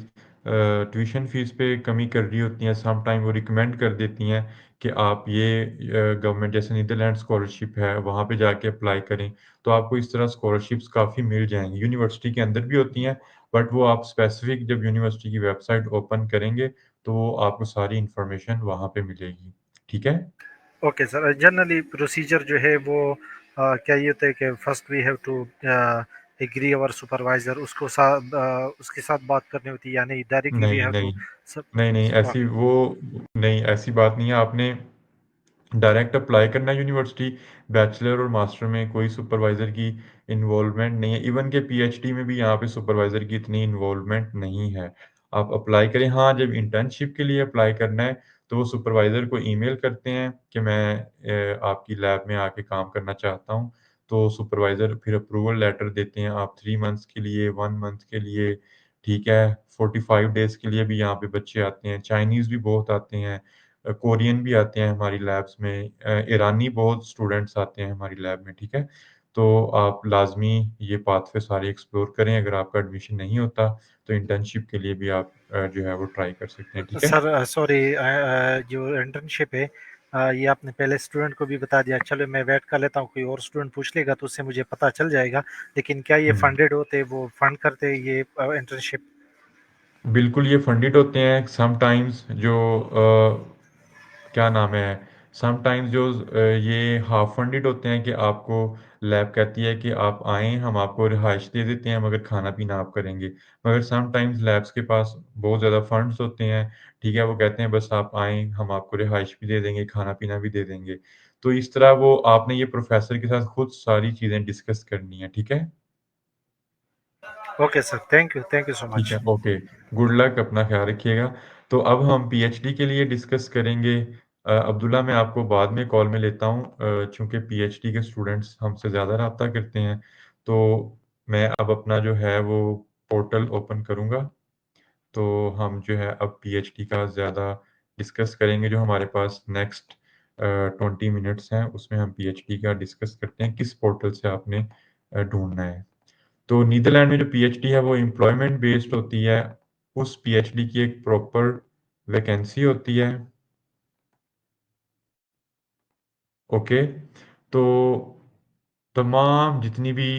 ट्यूशन फ़ीस पे कमी कर रही होती हैं, समटाइम वो रिकमेंड कर देती हैं कि आप ये गवर्नमेंट जैसे नीदरलैंड स्कॉलरशिप है, वहाँ पे जाके अप्लाई करें, तो आपको इस तरह स्कॉलरशिप्स काफ़ी मिल जाएँगी। यूनिवर्सिटी के अंदर भी होती हैं, बट वो आप स्पेसिफ़िक जब यूनिवर्सिटी की वेबसाइट ओपन करेंगे, तो वो आपको सारी इन्फॉर्मेशन वहाँ पे मिलेगी। ठीक है? ओके सर जनरली प्रोसीजर जो है वो क्या ये होता है कि first we have to agree our supervisor उसके साथ बात करनी होती है या नहीं डायरेक्टली वी नहीं, हैव टू नहीं। सब। नहीं, नहीं, ऐसी वो नहीं, ऐसी बात नहीं है। आपने डायरेक्ट अप्लाई करना है यूनिवर्सिटी, बैचलर और मास्टर में कोई सुपरवाइज़र की इन्वॉल्वमेंट नहीं है। इवन के पीएचडी में भी यहाँ पे सुपरवाइज़र की इतनी इन्वॉल्वमेंट नहीं है। आप अप्लाई करें, हाँ, जब इंटर्नशिप के लिए अप्लाई करना है, तो वो सुपरवाइज़र को ईमेल करते हैं कि मैं आपकी लैब में आके काम करना चाहता हूँ। तो सुपरवाइज़र फिर अप्रूवल लेटर देते हैं, आप 3 मंथ्स के लिए, 1 मंथ के लिए, ठीक है? 45 डेज़ के लिए भी यहाँ पे बच्चे आते हैं, चाइनीज़ भी बहुत आते हैं। कोरियन भी आते हैं हमारी लैब्स में, ईरानी बहुत स्टूडेंट्स आते हैं हमारी लैब में, ठीक है? तो आप लाज़मी ये पाथवे सारे एक्सप्लोर करें, अगर आपका एडमिशन नहीं होता, तो इंटर्नशिप के लिए भी आप जो है वो ट्राई कर सकते हैं, ठीक है? सर सॉरी जो इंटर्नशिप है ये आपने पहले स्टूडेंट को भी बता दिया, चलो मैं वेट कर लेता हूँ कोई और स्टूडेंट पूछ लेगा तो उससे मुझे पता चल जाएगा, लेकिन क्या ये हुँ। फंडेड होते वो फंड करते ये इंटर्नशिप। बिल्कुल, ये फंडेड होते हैं समटाइम्स जो क्या नाम है, समटाइम्स जो ये हाफ फंडेड होते हैं कि आपको लैब कहती है कि आप आएँ, हम आपको रिहाइश दे देते हैं, मगर खाना-पीना आप करेंगे। मगर समटाइम्स लैब्स के पास बहुत ज़्यादा फंड्स होते हैं, ठीक है? वो कहते हैं बस आप आएँ, हम आपको रिहाइश भी दे देंगे, खाना-पीना भी दे देंगे। तो इस तरह वो आपने ये प्रोफ़ेसर के साथ खुद सारी चीज़ें डिस्कस करनी है, ठीक है? Okay sir thank you so ठीक मच। है, ओके। गुड लक, अपना ख़्याल रखिएगा। तो अब हम पीएचडी के लिए डिस्कस करेंगे। अब्दुल्ला, मैं आपको बाद में कॉल में लेता हूँ, चूँकि पीएचडी के स्टूडेंट्स हमसे ज़्यादा राब्ता करते हैं, तो मैं अब अपना जो है वो पोर्टल ओपन करूँगा। तो हम जो है अब पीएचडी का ज़्यादा डिस्कस करेंगे, जो हमारे पास नेक्स्ट 20 मिनट्स हैं, उसमें हम पीएचडी का डिस्कस करते हैं, किस पोर्टल से आपने ढूँढना है। तो नीदरलैंड में जो पीएचडी है वो एम्प्लॉयमेंट बेस्ड होती है। उस पीएचडी की एक प्रॉपर वैकेंसी होती है। ओके, तो तमाम जितनी भी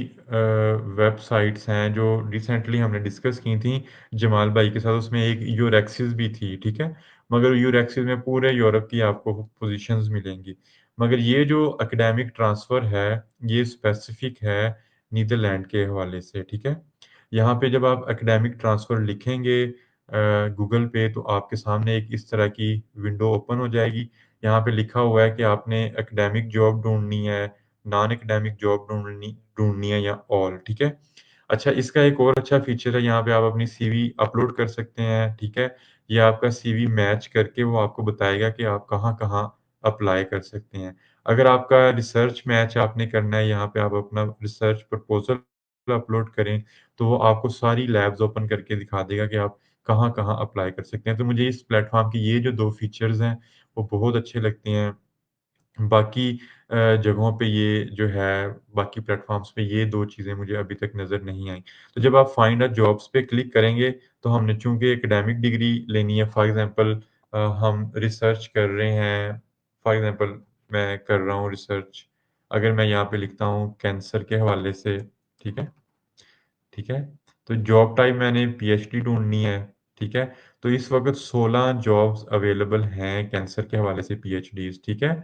वेबसाइट्स हैं जो रिसेंटली हमने डिस्कस की थी जमाल भाई के साथ, उसमें एक यूरेक्सिस भी थी, ठीक है? मगर यूरेक्सिस में पूरे यूरोप की आपको पोजीशंस मिलेंगी। मगर ये जो एकेडमिक ट्रांसफ़र है, ये स्पेसिफिक है नीदरलैंड के हवाले से, ठीक है? यहाँ पे जब आप एकेडमिक ट्रांसफ़र लिखेंगे गूगल पे, तो आपके सामने एक इस तरह की विंडो ओपन हो जाएगी। यहाँ पे लिखा हुआ है कि आपने एकेडमिक जॉब ढूँढनी है, नॉन एकेडमिक जॉब ढूँढनी है या ऑल, ठीक है? अच्छा, इसका एक और अच्छा फीचर है, यहाँ पे आप अपनी सीवी अपलोड कर सकते हैं, ठीक है? ये आपका सीवी मैच करके वो आपको बताएगा कि आप कहाँ-कहाँ अप्लाई कर सकते हैं। अगर आपका रिसर्च मैच आपने करना है, यहाँ पे आप अपना रिसर्च प्रपोज़ल अपलोड करें, तो वो आपको सारी लैब्स ओपन करके दिखा देगा कि आप कहाँ-कहाँ अप्लाई कर सकते हैं। तो मुझे इस प्लेटफ़ॉर्म के ये जो 2 फीचर्स हैं, वो बहुत अच्छे लगते हैं। बाकी जगहों पे ये जो है, बाकी प्लेटफ़ॉर्म्स पे ये 2 चीज़ें मुझे अभी तक नज़र नहीं आईं। तो जब आप फाइंड अ जॉब्स पे क्लिक करेंगे, तो हमने चूँकि एकेडमिक डिग्री लेनी है, फॉर एग्ज़ाम्पल हम रिसर्च कर रहे हैं, फॉर एग्ज़ाम्पल मैं कर रहा हूँ रिसर्च, अगर मैं यहाँ पे लिखता हूँ कैंसर के हवाले से, ठीक है? ठीक है? तो जॉब टाइप मैंने पीएचडी ढूँढनी है, ठीक है? तो इस वक़्त 16 जॉब्स अवेलेबल हैं कैंसर के हवाले से पीएचडीज़, ठीक है?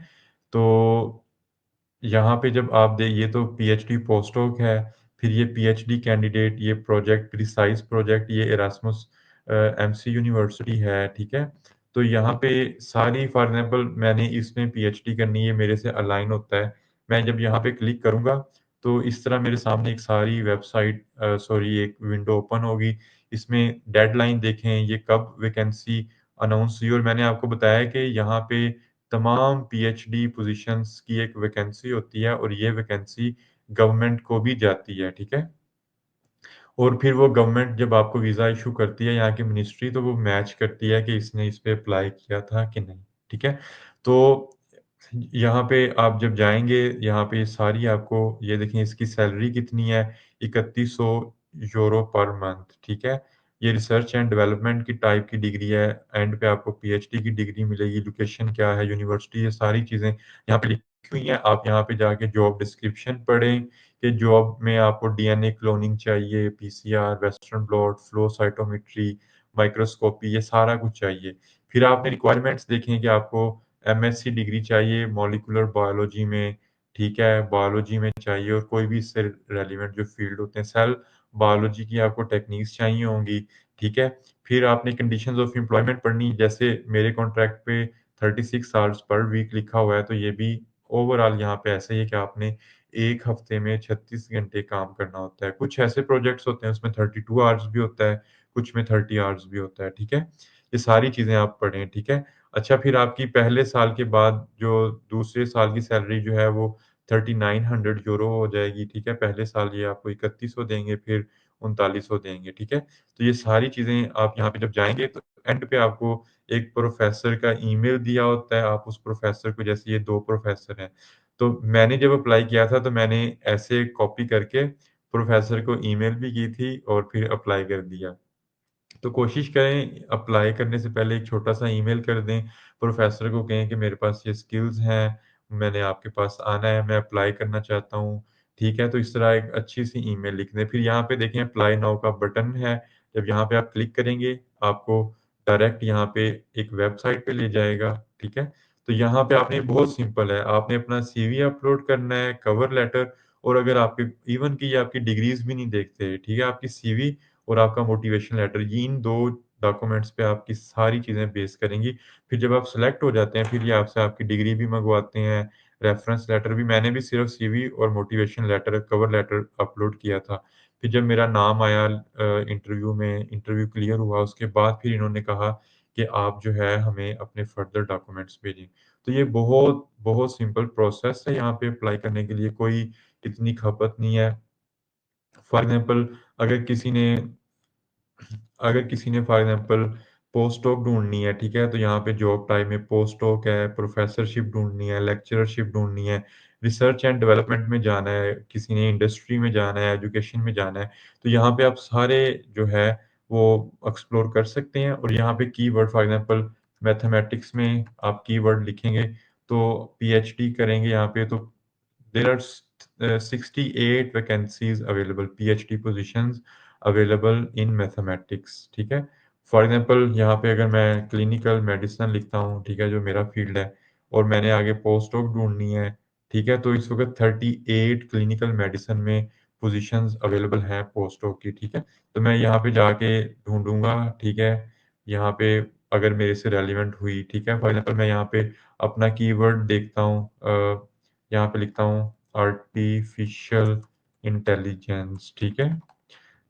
तो यहाँ पे जब आप ये तो पीएचडी पोस्टडॉक है, फिर ये पीएचडी कैंडिडेट, ये प्रोजेक्ट प्रिसाइज़ प्रोजेक्ट, ये इरास्मस एमसी यूनिवर्सिटी है, ठीक है? तो यहाँ पे सारी फॉर एग्ज़ाम्पल मैंने इसमें पीएचडी करनी है, मेरे से अलाइन होता है। मैं जब यहाँ पे क्लिक करूँगा, तो इस तरह मेरे सामने एक सारी वेबसाइट सॉरी एक विंडो ओपन होगी। इसमें डेडलाइन देखें, ये कब वैकेंसी अनाउंस हुई, और मैंने आपको बताया कि यहाँ पे तमाम पीएचडी पोज़ीशंस की एक वैकेंसी होती है, और ये वैकेंसी गवर्नमेंट को भी जाती है, ठीक है? और फिर वो गवर्नमेंट जब आपको वीज़ा इश्यू करती है, यहाँ की मिनिस्ट्री, तो वो मैच करती है कि इसने इस पे अप्लाई किया था कि नहीं, ठीक है? तो यहाँ पे आप जब जाएँगे, यहाँ पे सारी आपको ये देखें इसकी सैलरी कितनी है, 3100 यूरो पर मंथ, ठीक है? ये रिसर्च एंड डेवलपमेंट की टाइप की डिग्री है, एंड पे आपको पीएचडी की डिग्री मिलेगी, लोकेशन क्या है, यूनिवर्सिटी, ये सारी चीज़ें यहाँ पे लिखी हुई हैं। आप यहाँ पे जाके जॉब डिस्क्रिप्शन पढ़ें कि जॉब में आपको डीएनए क्लोनिंग चाहिए, PCR, western blot, flow cytometry, microscopy, ये सारा कुछ चाहिए। फिर आपने रिक्वायरमेंट्स देखें कि आपको एमएससी डिग्री चाहिए मॉलिक्यूलर बायोलॉजी में, ठीक है? बायोलॉजी में चाहिए, और कोई भी इससे रेलेवेंट जो फ़ील्ड होते हैं, सेल बायोलॉजी की आपको टेक्निक्स चाहिए होंगी, ठीक है? फिर आपने कंडीशंस ऑफ एम्प्लॉयमेंट पढ़नी, जैसे मेरे कॉन्ट्रैक्ट पे 36 आवर्स पर वीक लिखा हुआ है, तो ये भी ओवरऑल यहाँ पे ऐसा ही है कि आपने 1 हफ्ते में 36 घंटे काम करना होता है। कुछ ऐसे प्रोजेक्ट्स होते हैं उसमें 32 आवर्स भी होता है, कुछ में 30 आवर्स भी होता है, ठीक है? ये सारी चीज़ें आप पढ़ें, ठीक है? अच्छा, फिर आपकी पहले साल के बाद जो दूसरे साल की सैलरी जो है वो 3900 यूरो हो जाएगी, ठीक है? पहले साल ये आपको 3100 देंगे, फिर 3900 देंगे, ठीक है? तो ये सारी चीज़ें आप यहाँ पे जब जाएँगे, तो एंड पे आपको एक प्रोफ़ेसर का ईमेल दिया होता है, आप उस प्रोफ़ेसर को, जैसे ये 2 प्रोफ़ेसर हैं, तो मैंने जब अप्लाई किया था, तो मैंने ऐसे कॉपी करके प्रोफ़ेसर को ईमेल भी की थी और फिर अप्लाई कर दिया। तो कोशिश करें अप्लाई करने से पहले एक छोटा-सा ईमेल कर दें, प्रोफ़ेसर को कहें कि मेरे पास ये स्किल्स हैं, मैंने आपके पास आना है, मैं अप्लाई करना चाहता हूँ, ठीक है? तो इस तरह एक अच्छी-सी ईमेल लिख दें। फिर यहाँ पे देखें अप्लाई नाउ का बटन है, जब यहाँ पे आप क्लिक करेंगे, आपको डायरेक्ट यहाँ पे एक वेबसाइट पे ले जाएगा, ठीक है? तो यहाँ पे आपने बहुत सिंपल है, आपने अपना सीवी अपलोड करना है, कवर लेटर, और अगर आपके इवन कि ये आपकी डिग्रीज़ भी नहीं देखते, ठीक है? आपकी सीवी और आपका मोटिवेशन लेटर, ये इन 2 डॉक्यूमेंट्स पे आपकी सारी चीज़ें बेस करेंगी। फिर जब आप सेलेक्ट हो जाते हैं, फिर ये आपसे आपकी डिग्री भी मँगवाते हैं, रेफ़रेंस लेटर भी। मैंने भी सिर्फ़ सीवी और motivation letter, cover letter upload किया था। फिर जब मेरा नाम आया इंटरव्यू में, इंटरव्यू क्लियर हुआ, उसके बाद फिर इन्होंने कहा कि आप जो है हमें अपने फर्दर डॉक्यूमेंट्स भेजें। तो ये बहुत, बहुत सिंपल प्रोसेस है यहाँ पे अप्लाई करने के लिए, कोई इतनी खपत नहीं है। फॉर एग्ज़ाम्पल अगर किसी ने अगर किसी ने फॉर एग्ज़ाम्पल पोस्टडॉक ढूँढनी है, ठीक है? तो यहाँ पे जॉब टाइप में पोस्टडॉक है, प्रोफ़ेसरशिप ढूँढनी है, लेक्चरशिप ढूँढनी है, रिसर्च एंड डेवलपमेंट में जाना है, किसी ने इंडस्ट्री में जाना है, एजुकेशन में जाना है। तो यहाँ पे आप सारे जो है वो एक्सप्लोर कर सकते हैं, और यहाँ पे कीवर्ड फॉर एग्ज़ाम्पल मैथमेटिक्स में आप कीवर्ड लिखेंगे, तो पीएचडी करेंगे यहाँ पे तो there are 68 vacancies available, PhD positions available in mathematics, ठीक है। फॉर एग्जांपल यहाँ पे अगर मैं क्लिनिकल मेडिसिन लिखता हूँ, ठीक है, जो मेरा फील्ड है, और मैंने आगे पोस्ट डॉक ढूंढनी है, ठीक है, तो इस वक्त 38 क्लिनिकल मेडिसिन में पोजीशंस अवेलेबल हैं पोस्ट डॉक की, ठीक है। तो मैं यहाँ पे जाके ढूंढूंगा, ठीक है, यहाँ पे अगर मेरे से रेलिवेंट हुई, ठीक है। फॉर एग्जांपल मैं यहाँ पे अपना कीवर्ड देखता हूँ, यहाँ पे लिखता हूँ आर्टिफिशियल इंटेलिजेंस, ठीक है।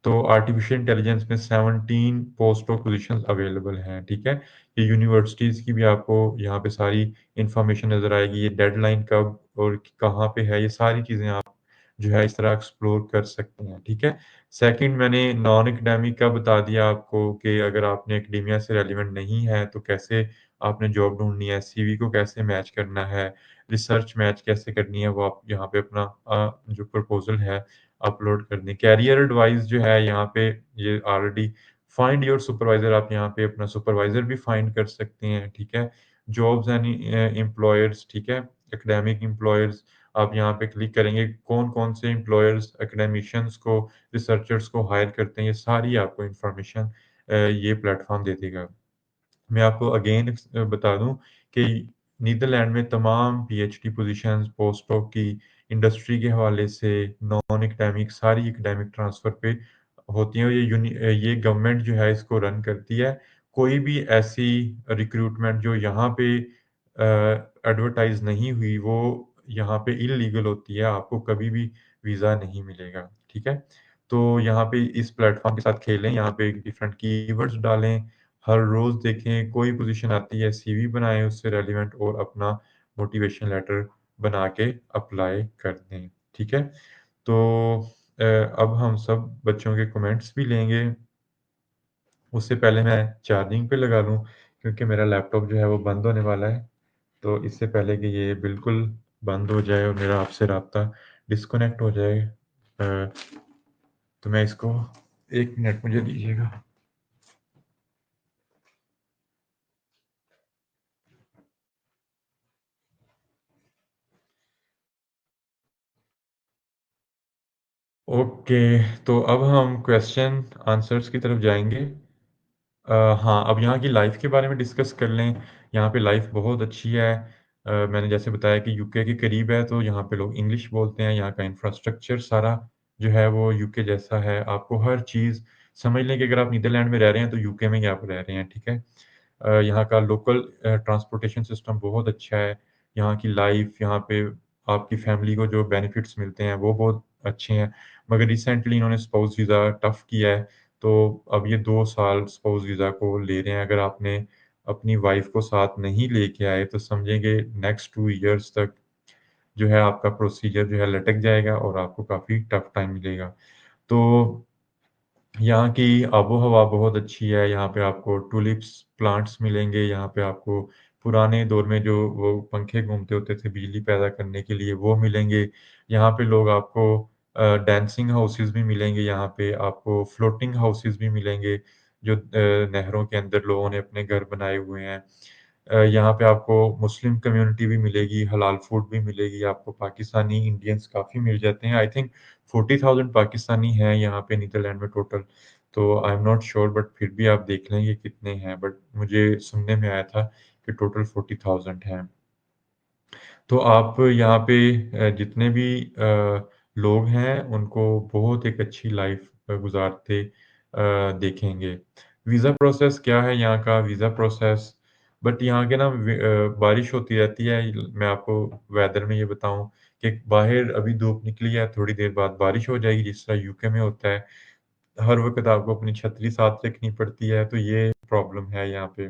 तो आर्टिफिशियल इंटेलिजेंस में 17 पोस्ट ऑफ पोजीशंस अवेलेबल हैं, ठीक है। ये यूनिवर्सिटीज़ की भी आपको यहाँ पे सारी इंफॉर्मेशन नज़र आएगी, ये डेडलाइन कब और कहाँ पे है, ये सारी चीज़ें आप जो है इस तरह एक्सप्लोर कर सकते हैं, ठीक है। सेकंड, मैंने नॉन एकेडमिक का बता दिया आपको कि अगर आपने एकेडेमिया से रेलिवेंट नहीं है तो कैसे आपने जॉब ढूंढनी है, सीवी को कैसे मैच करना है, रिसर्च मैच कैसे करनी है, वो आप यहाँ पे अपना जो प्रपोजल है अपलोड कर दें। कैरियर एडवाइस जो है यहाँ पे ये ऑलरेडी फाइंड योर सुपरवाइजर, आप यहाँ पे अपना सुपरवाइजर भी फाइंड कर सकते हैं, ठीक है। जॉब्स एंड एम्प्लॉयर्स, ठीक है, एकेडमिक एम्प्लॉयर्स, आप यहाँ पे क्लिक करेंगे कौन कौन से एम्प्लॉयर्स एकेडमिशियंस को, रिसर्चर्स को हायर करते हैं, ये सारी आपको इंफॉर्मेशन ये प्लेटफॉर्म दे देगा। मैं आपको अगेन बता दूं कि नीदरलैंड में तमाम पीएचडी पोजीशंस पोस्ट डॉक की इंडस्ट्री के हवाले से नॉन एकेडमिक सारी एकेडमिक ट्रांसफर पे होती हैं, और ये गवर्नमेंट जो है इसको रन करती है। कोई भी ऐसी रिक्रूटमेंट जो यहाँ पे एडवर्टाइज नहीं हुई वो यहाँ पे इलीगल होती है, आपको कभी भी वीज़ा नहीं मिलेगा, ठीक है। तो यहाँ पे इस प्लेटफॉर्म के साथ खेलें, यहाँ पे डिफरेंट कीवर्ड्स डालें, हर रोज देखें कोई पोजीशन आती है, सीवी बनाएं उससे रेलिवेंट, और अपना मोटिवेशन लेटर बना के अप्लाई कर दें, ठीक है। तो अब हम सब बच्चों के कमेंट्स भी लेंगे, उससे पहले मैं चार्जिंग पे लगा लूं क्योंकि मेरा लैपटॉप जो है वो बंद होने वाला है। तो इससे पहले कि ये बिल्कुल बंद हो जाए और मेरा आपसे राब्ता डिस्कनेक्ट हो जाए, तो मैं इसको 1 मिनट मुझे दीजिएगा। ओके, तो अब हम क्वेश्चन आंसर्स की तरफ जाएंगे। हाँ, अब यहाँ की लाइफ के बारे में डिस्कस कर लें। यहाँ पे लाइफ बहुत अच्छी है। मैंने जैसे बताया कि यूके के करीब है, तो यहाँ पे लोग इंग्लिश बोलते हैं। यहाँ का इंफ्रास्ट्रक्चर सारा जो है वो यूके जैसा है। आपको हर चीज़ समझ लें कि अगर आप नीदरलैंड में रह रहे हैं तो यूके में ही आप रह रहे हैं, ठीक है। यहाँ का लोकल ट्रांसपोर्टेशन सिस्टम बहुत अच्छा है। यहाँ की लाइफ, यहाँ पे आपकी फैमिली को जो बेनिफिट्स मिलते हैं वो बहुत अच्छे हैं। मगर रिसेंटली इन्होंने स्पाउस वीज़ा टफ किया है, तो अब ये 2 साल स्पाउस वीज़ा को ले रहे हैं। अगर आपने अपनी वाइफ को साथ नहीं लेके आए तो समझेंगे नेक्स्ट 2 इयर्स तक जो है आपका प्रोसीजर जो है लटक जाएगा और आपको काफ़ी टफ टाइम मिलेगा। तो यहाँ की आबो-हवा बहुत अच्छी है, यहाँ पे आपको टुलिप्स प्लांट्स मिलेंगे, यहाँ पे आपको पुराने दौर में जो वो पंखे घूमते होते थे बिजली पैदा करने के लिए, वो मिलेंगे। यहाँ पे लोग आपको डांसिंग हाउसेज़ भी मिलेंगे, यहाँ पे आपको फ्लोटिंग हाउसेज़ भी मिलेंगे, जो नहरों के अंदर लोगों ने अपने घर बनाए हुए हैं। यहाँ पे आपको मुस्लिम कम्युनिटी भी मिलेगी, हलाल फूड भी मिलेगी, आपको पाकिस्तानी इंडियंस काफ़ी मिल जाते हैं। आई थिंक 40,000 पाकिस्तानी हैं यहाँ पे नीदरलैंड में टोटल, तो I am not sure, but फिर भी आप देख लेंगे कितने हैं, बट मुझे सुनने में आया था कि टोटल 40,000 हैं। तो आप यहाँ पे जितने भी लोग हैं उनको बहुत एक अच्छी लाइफ गुजारते देखेंगे। वीज़ा प्रोसेस क्या है यहाँ का वीज़ा प्रोसेस, बट यहाँ के ना बारिश होती रहती है। मैं आपको वेदर में ये बताऊं कि बाहर अभी धूप निकली है, थोड़ी देर बाद बारिश हो जाएगी जिस तरह यूके में होता है। हर वक्त आपको अपनी छतरी साथ रखनी पड़ती है, तो ये प्रॉब्लम है यहाँ पे,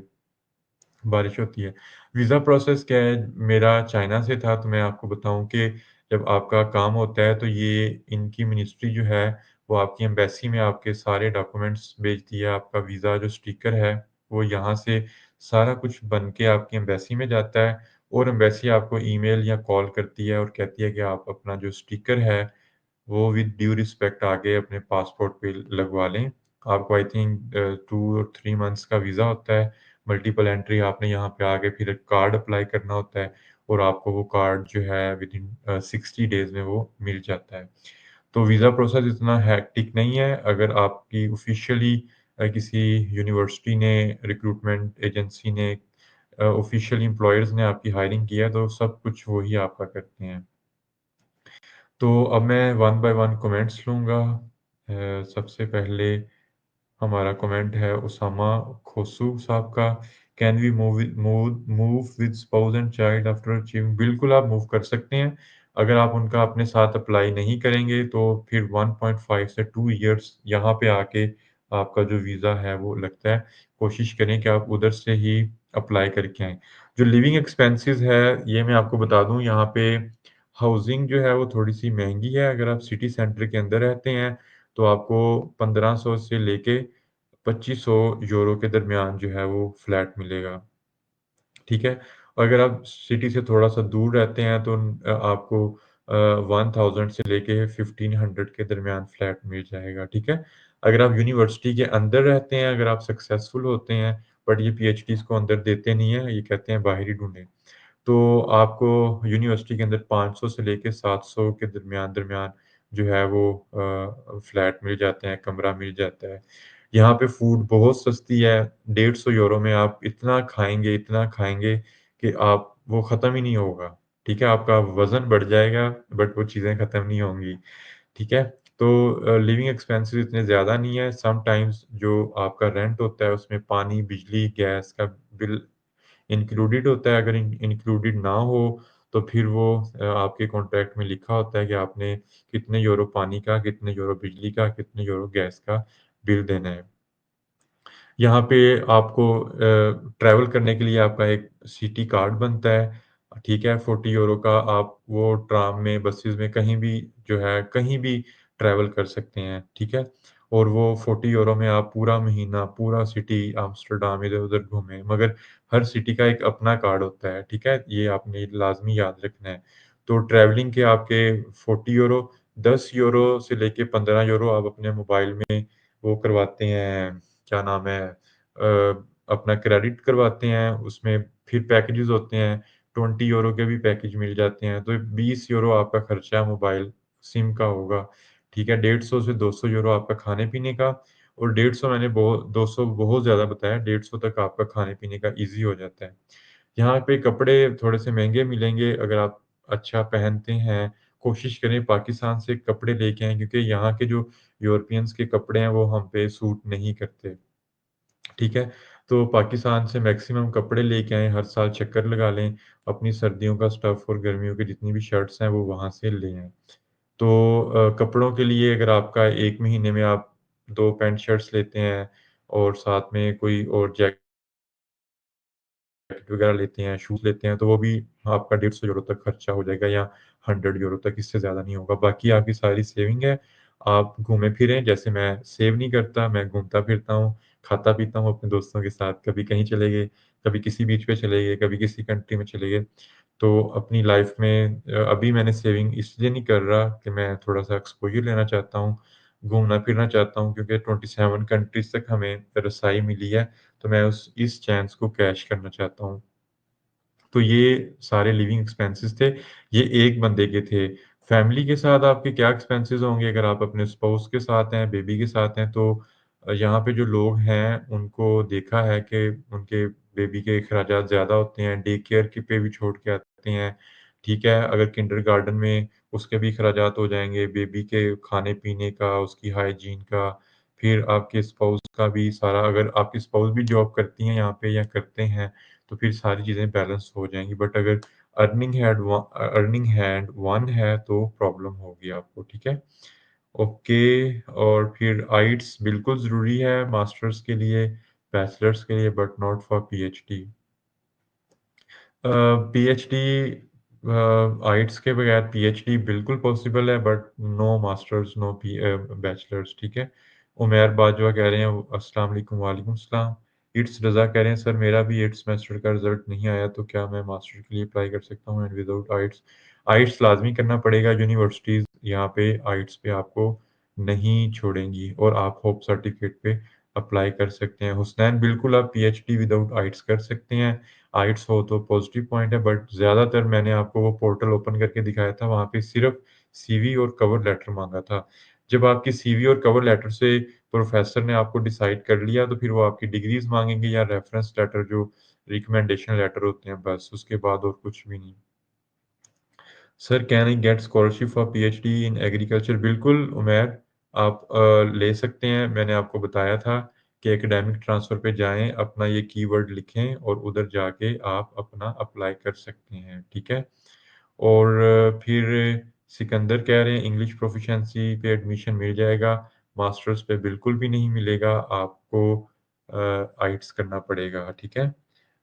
बारिश होती है। वीज़ा प्रोसेस क्या है, मेरा चाइना से था, तो मैं आपको बताऊँ कि जब आपका काम होता है तो ये इनकी मिनिस्ट्री जो है वो आपकी एम्बेसी में आपके सारे डॉक्यूमेंट्स भेजती है। आपका वीज़ा जो स्टिकर है वो यहाँ से सारा कुछ बन के आपकी एम्बेसी में जाता है, और एम्बेसी आपको ईमेल या कॉल करती है और कहती है कि आप अपना जो स्टिकर है वो विद ड्यू रिस्पेक्ट आगे अपने पासपोर्ट पे लगवा लें। आपको आई थिंक 2 और 3 मंथ्स का वीज़ा होता है। मल्टीपल एंट्री आपने यहाँ पे आके फिर कार्ड अप्लाई करना होता है, और आपको वो कार्ड जो है विदिन 60 डेज़ में वो मिल जाता है। तो वीज़ा प्रोसेस इतना हेक्टिक नहीं है, अगर आपकी ऑफ़िशियली किसी यूनिवर्सिटी ने, रिक्रूटमेंट एजेंसी ने, ऑफ़िशियल एम्प्लॉयर्स ने आपकी हायरिंग की है, तो सब कुछ वो ही आपका करते हैं। तो अब मैं वन बाय वन कमेंट्स लूँगा। सबसे पहले हमारा कमेंट है उसामा खोसू साहब का, can we move with spouse and child after achieving? बिल्कुल आप मूव कर सकते हैं। अगर आप उनका अपने साथ अप्लाई नहीं करेंगे तो फिर 1.5 से 2 इयर्स यहाँ पे आके आपका जो वीज़ा है वो लगता है। कोशिश करें कि आप उधर से ही अप्लाई करके आएँ। जो लिविंग एक्सपेंसेस है, ये मैं आपको बता दूँ, यहाँ पे हाउसिंग जो है वो थोड़ी-सी महँगी है। अगर आप सिटी सेंटर के अंदर रहते हैं, तो आपको 1500 से लेके 2500 यूरो के दरमियान जो है वो फ्लैट मिलेगा, ठीक है? और अगर आप सिटी से थोड़ा-सा दूर रहते हैं तो आपको 1000 से लेके 1500 के दरमियान फ्लैट मिल जाएगा, ठीक है? अगर आप यूनिवर्सिटी के अंदर रहते हैं, अगर आप सक्सेसफुल होते हैं, बट ये पीएचडीज़ को अंदर देते नहीं हैं, ये कहते हैं बाहर ही ढूँढें। तो आपको यूनिवर्सिटी के अंदर 500 से लेके 700 के दरमियान दरमियान जो है वो फ्लैट मिल जाते हैं, कमरा मिल जाता है। यहाँ पे फूड बहुत सस्ती है, 150 यूरो में आप इतना खाएँगे कि आप वो ख़त्म ही नहीं होगा, ठीक है? आपका वज़न बढ़ जाएगा बट वो चीज़ें ख़त्म नहीं होंगी, ठीक है? तो लिविंग एक्सपेंसेस इतने ज़्यादा नहीं है, समटाइम्स जो आपका रेंट होता है उसमें पानी, बिजली, गैस का बिल इंक्लूडेड होता है। अगर इंक्लूडेड ना हो तो फिर वो आपके कॉन्ट्रैक्ट में लिखा होता है कि आपने कितने यूरो पानी का, कितने यूरो बिजली का, कितने यूरो गैस का बिल देना है। यहाँ पे आपको ट्रैवल करने के लिए आपका एक सिटी कार्ड बनता है, ठीक है? 40 यूरो का आप वो ट्राम में, बसेज़ में कहीं भी जो है, कहीं भी ट्रैवल कर सकते हैं, ठीक है? और वो 40 यूरो में आप पूरा महीना, पूरा सिटी आम्स्टरडम इधर-उधर घूमें, मगर हर सिटी का एक अपना कार्ड होता है, ठीक है? ये आपने लाज़मी याद रखना है। तो ट्रैवलिंग के आपके 40 यूरो, 10 यूरो से लेके 15 यूरो आप अपने मोबाइल में वो करवाते हैं, क्या नाम है, अपना क्रेडिट करवाते हैं, उसमें फिर पैकेजेज़ होते हैं, 20 यूरो के भी पैकेज मिल जाते हैं, तो 20 यूरो आपका खर्चा मोबाइल सिम का होगा, ठीक है? 150 से 200 यूरो आपका खाने-पीने का, और 150 मैंने 200 बहुत ज़्यादा बताया, 150 तक आपका खाने-पीने का ईज़ी हो जाता है। यहाँ पे कपड़े थोड़े-से महँगे मिलेंगे, अगर आप अच्छा पहनते हैं, कोशिश करें पाकिस्तान से कपड़े लेके आएँ, क्योंकि यहाँ के जो यूरोपियंस के कपड़े हैं, वो हम पे सूट नहीं करते। ठीक है? तो पाकिस्तान से मैक्सिमम कपड़े लेके आएँ, हर साल चक्कर लगा लें, अपनी सर्दियों का स्टफ़ और गर्मियों की जितनी भी शर्ट्स हैं, वो वहाँ से ले आएँ। तो कपड़ों के लिए अगर आपका 1 महीने में आप 2 पैंट शर्ट्स लेते हैं और साथ में कोई और जैकेट वगैरह लेते हैं, शूज़ लेते हैं, तो वो भी आपका 150 यूरो तक खर्चा हो जाएगा, या 100 यूरो तक, इससे ज़्यादा नहीं होगा। बाकी आपकी सारी सेविंग है, आप घूमें-फिरें, जैसे मैं सेव नहीं करता, मैं घूमता-फिरता हूँ, खाता-पीता हूँ अपने दोस्तों के साथ, कभी कहीं चले गए, कभी किसी बीच पे चले गए, कभी किसी कंट्री में चले गए। तो अपनी लाइफ़ में अभी मैंने सेविंग इसलिए नहीं कर रहा कि मैं थोड़ा-सा एक्सपोज़र लेना चाहता हूँ, घूमना-फिरना चाहता हूँ, क्योंकि 27 कंट्रीज़ तक हमें रसाई मिली है, तो मैं उस इस चांस को कैश करना चाहता हूँ। तो ये सारे लिविंग एक्सपेंसेस थे, ये एक बंदे के थे। फैमिली के साथ आपके क्या एक्सपेंसेस होंगे, अगर आप अपने स्पाउस के साथ हैं, बेबी के साथ हैं, तो यहाँ पे जो लोग हैं, उनको देखा है कि उनके बेबी के अखराजात ज़्यादा होते हैं, डे केयर की पे भी छोड़ के आते हैं, ठीक है? अगर किंडरगार्टन में उसके भी अखराजात हो जाएँगे, बेबी के खाने-पीने का, उसकी हाइजीन का, फिर आपके स्पाउस का भी सारा, अगर आपकी स्पाउस भी जॉब करती हैं यहाँ पे या करते हैं, तो फिर सारी चीज़ें बैलेंस हो जाएँगी। बट अगर अर्निंग हैंड वन है तो प्रॉब्लम होगी आपको, ठीक है? ओके, और फिर आइट्स बिल्कुल ज़रूरी है मास्टर्स के लिए, बैचलर्स के लिए, but not for PhD. PhD, IELTS के बगैर पीएचडी बिल्कुल पॉसिबल है, but no masters, no bachelors, ठीक है? उमैर बाजवा कह रहे हैं अस्सलाम वालेकुम, वालेकुम सलाम। इट्स रज़ा कह रहे हैं सर मेरा भी 8th सेमेस्टर का रिज़ल्ट नहीं आया, तो क्या मैं मास्टर के लिए अप्लाई कर सकता हूँ एंड विदाउट आइट्स? आइट्स लाज़मी करना पड़ेगा, यूनिवर्सिटीज़ यहाँ पे आइट्स पे आपको नहीं छोड़ेंगी, और आप होप सर्टिफिकेट पे अप्लाई कर सकते हैं। हुसनैन, बिल्कुल आप पीएचडी विदाउट आइट्स कर सकते हैं। आइट्स हो तो पॉजिटिव पॉइंट है, बट ज़्यादातर मैंने आपको वो पोर्टल ओपन करके दिखाया था, वहाँ पे सिर्फ़ सीवी और कवर लेटर माँगा था। जब आपकी सीवी और कवर लेटर से प्रोफ़ेसर ने आपको डिसाइड कर लिया, तो फिर वो आपकी डिग्रीज़ माँगेंगे या रेफ़रेंस लेटर जो रिकमेंडेशन लेटर होते हैं बस, उसके बाद और कुछ भी नहीं। Sir can I get scholarship for PhD in agriculture? बिल्कुल उमैर, आप ले सकते हैं। मैंने आपको बताया था कि एकेडमिक ट्रांसफ़र पे जाएँ, अपना ये कीवर्ड लिखें और उधर जाके आप अपना अप्लाई कर सकते हैं, ठीक है? और फिर सिकंदर कह रहे हैं इंग्लिश प्रोफ़िशिएंसी पे एडमिशन मिल जाएगा, मास्टर्स पे बिल्कुल भी नहीं मिलेगा, आपको आइट्स करना पड़ेगा, ठीक है?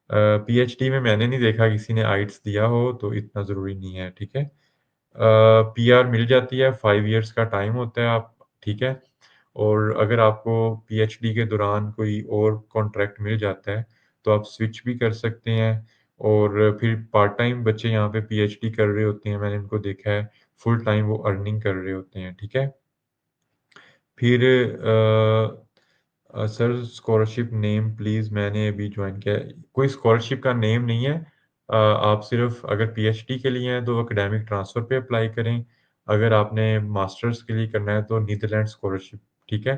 पीएचडी में मैंने नहीं देखा किसी ने आइट्स दिया हो, तो इतना ज़रूरी नहीं है, ठीक है? पीआर मिल जाती है, 5 इयर्स का टाइम होता है आप ठीक है? और अगर आपको पीएचडी के दौरान कोई और कॉन्ट्रैक्ट मिल जाता है, तो आप स्विच भी कर सकते हैं और फिर पार्ट टाइम बच्चे यहाँ पे पीएचडी कर रहे होते हैं, मैंने उनको देखा है, फुल टाइम वो अर्निंग कर रहे होते हैं, ठीक है? फिर सर स्कॉलरशिप नेम प्लीज़ मैंने अभी जॉइन किया है। कोई स्कॉलरशिप का नेम नहीं है। आप सिर्फ़ अगर पीएचडी के लिए हैं तो एकेडमिक ट्रांसफ़र पे अप्लाई करें। अगर आपने मास्टर्स के लिए करना है तो नीदरलैंड स्कॉलरशिप, ठीक है?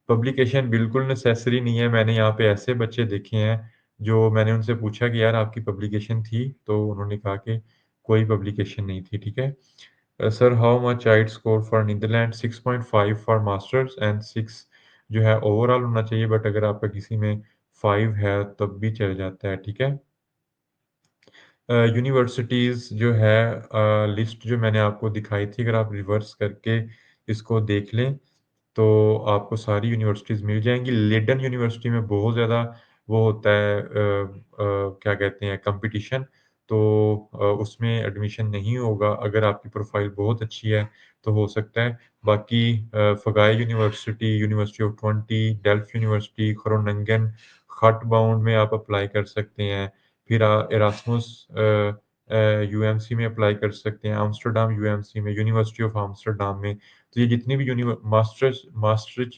पब्लिकेशन बिल्कुल नेसेसरी नहीं है। मैंने यहाँ पे ऐसे बच्चे देखे हैं जो मैंने उनसे पूछा कि यार आपकी पब्लिकेशन थी? तो उन्होंने कहा कि कोई पब्लिकेशन नहीं थी, ठीक है? सर हाउ मच आइट score for Netherland 6.5 for masters and 6 जो है ओवरऑल होना चाहिए बट अगर आपका किसी में 5 है तब भी चल जाता है, ठीक है? यूनिवर्सिटीज़ जो है लिस्ट जो मैंने आपको दिखाई थी अगर आप रिवर्स करके इसको देख लें तो आपको सारी यूनिवर्सिटीज़ मिल जाएँगी। लेडन यूनिवर्सिटी में बहुत ज़्यादा वो होता है क्या कहते हैं कॉम्पिटिशन तो उसमें एडमिशन नहीं होगा। अगर आपकी प्रोफ़ाइल बहुत अच्छी है, तो हो सकता है। बाकी फगाई university, university of Twente, Delft university, Groningen, हर्टबाउंड में आप अप्लाई कर सकते हैं। फिर एरास्मुस यूएमसी में अप्लाई कर सकते हैं, आम्स्टरडम यूएमसी में, यूनिवर्सिटी ऑफ आम्स्टरडम में। तो ये जितनी भी मास्टर्स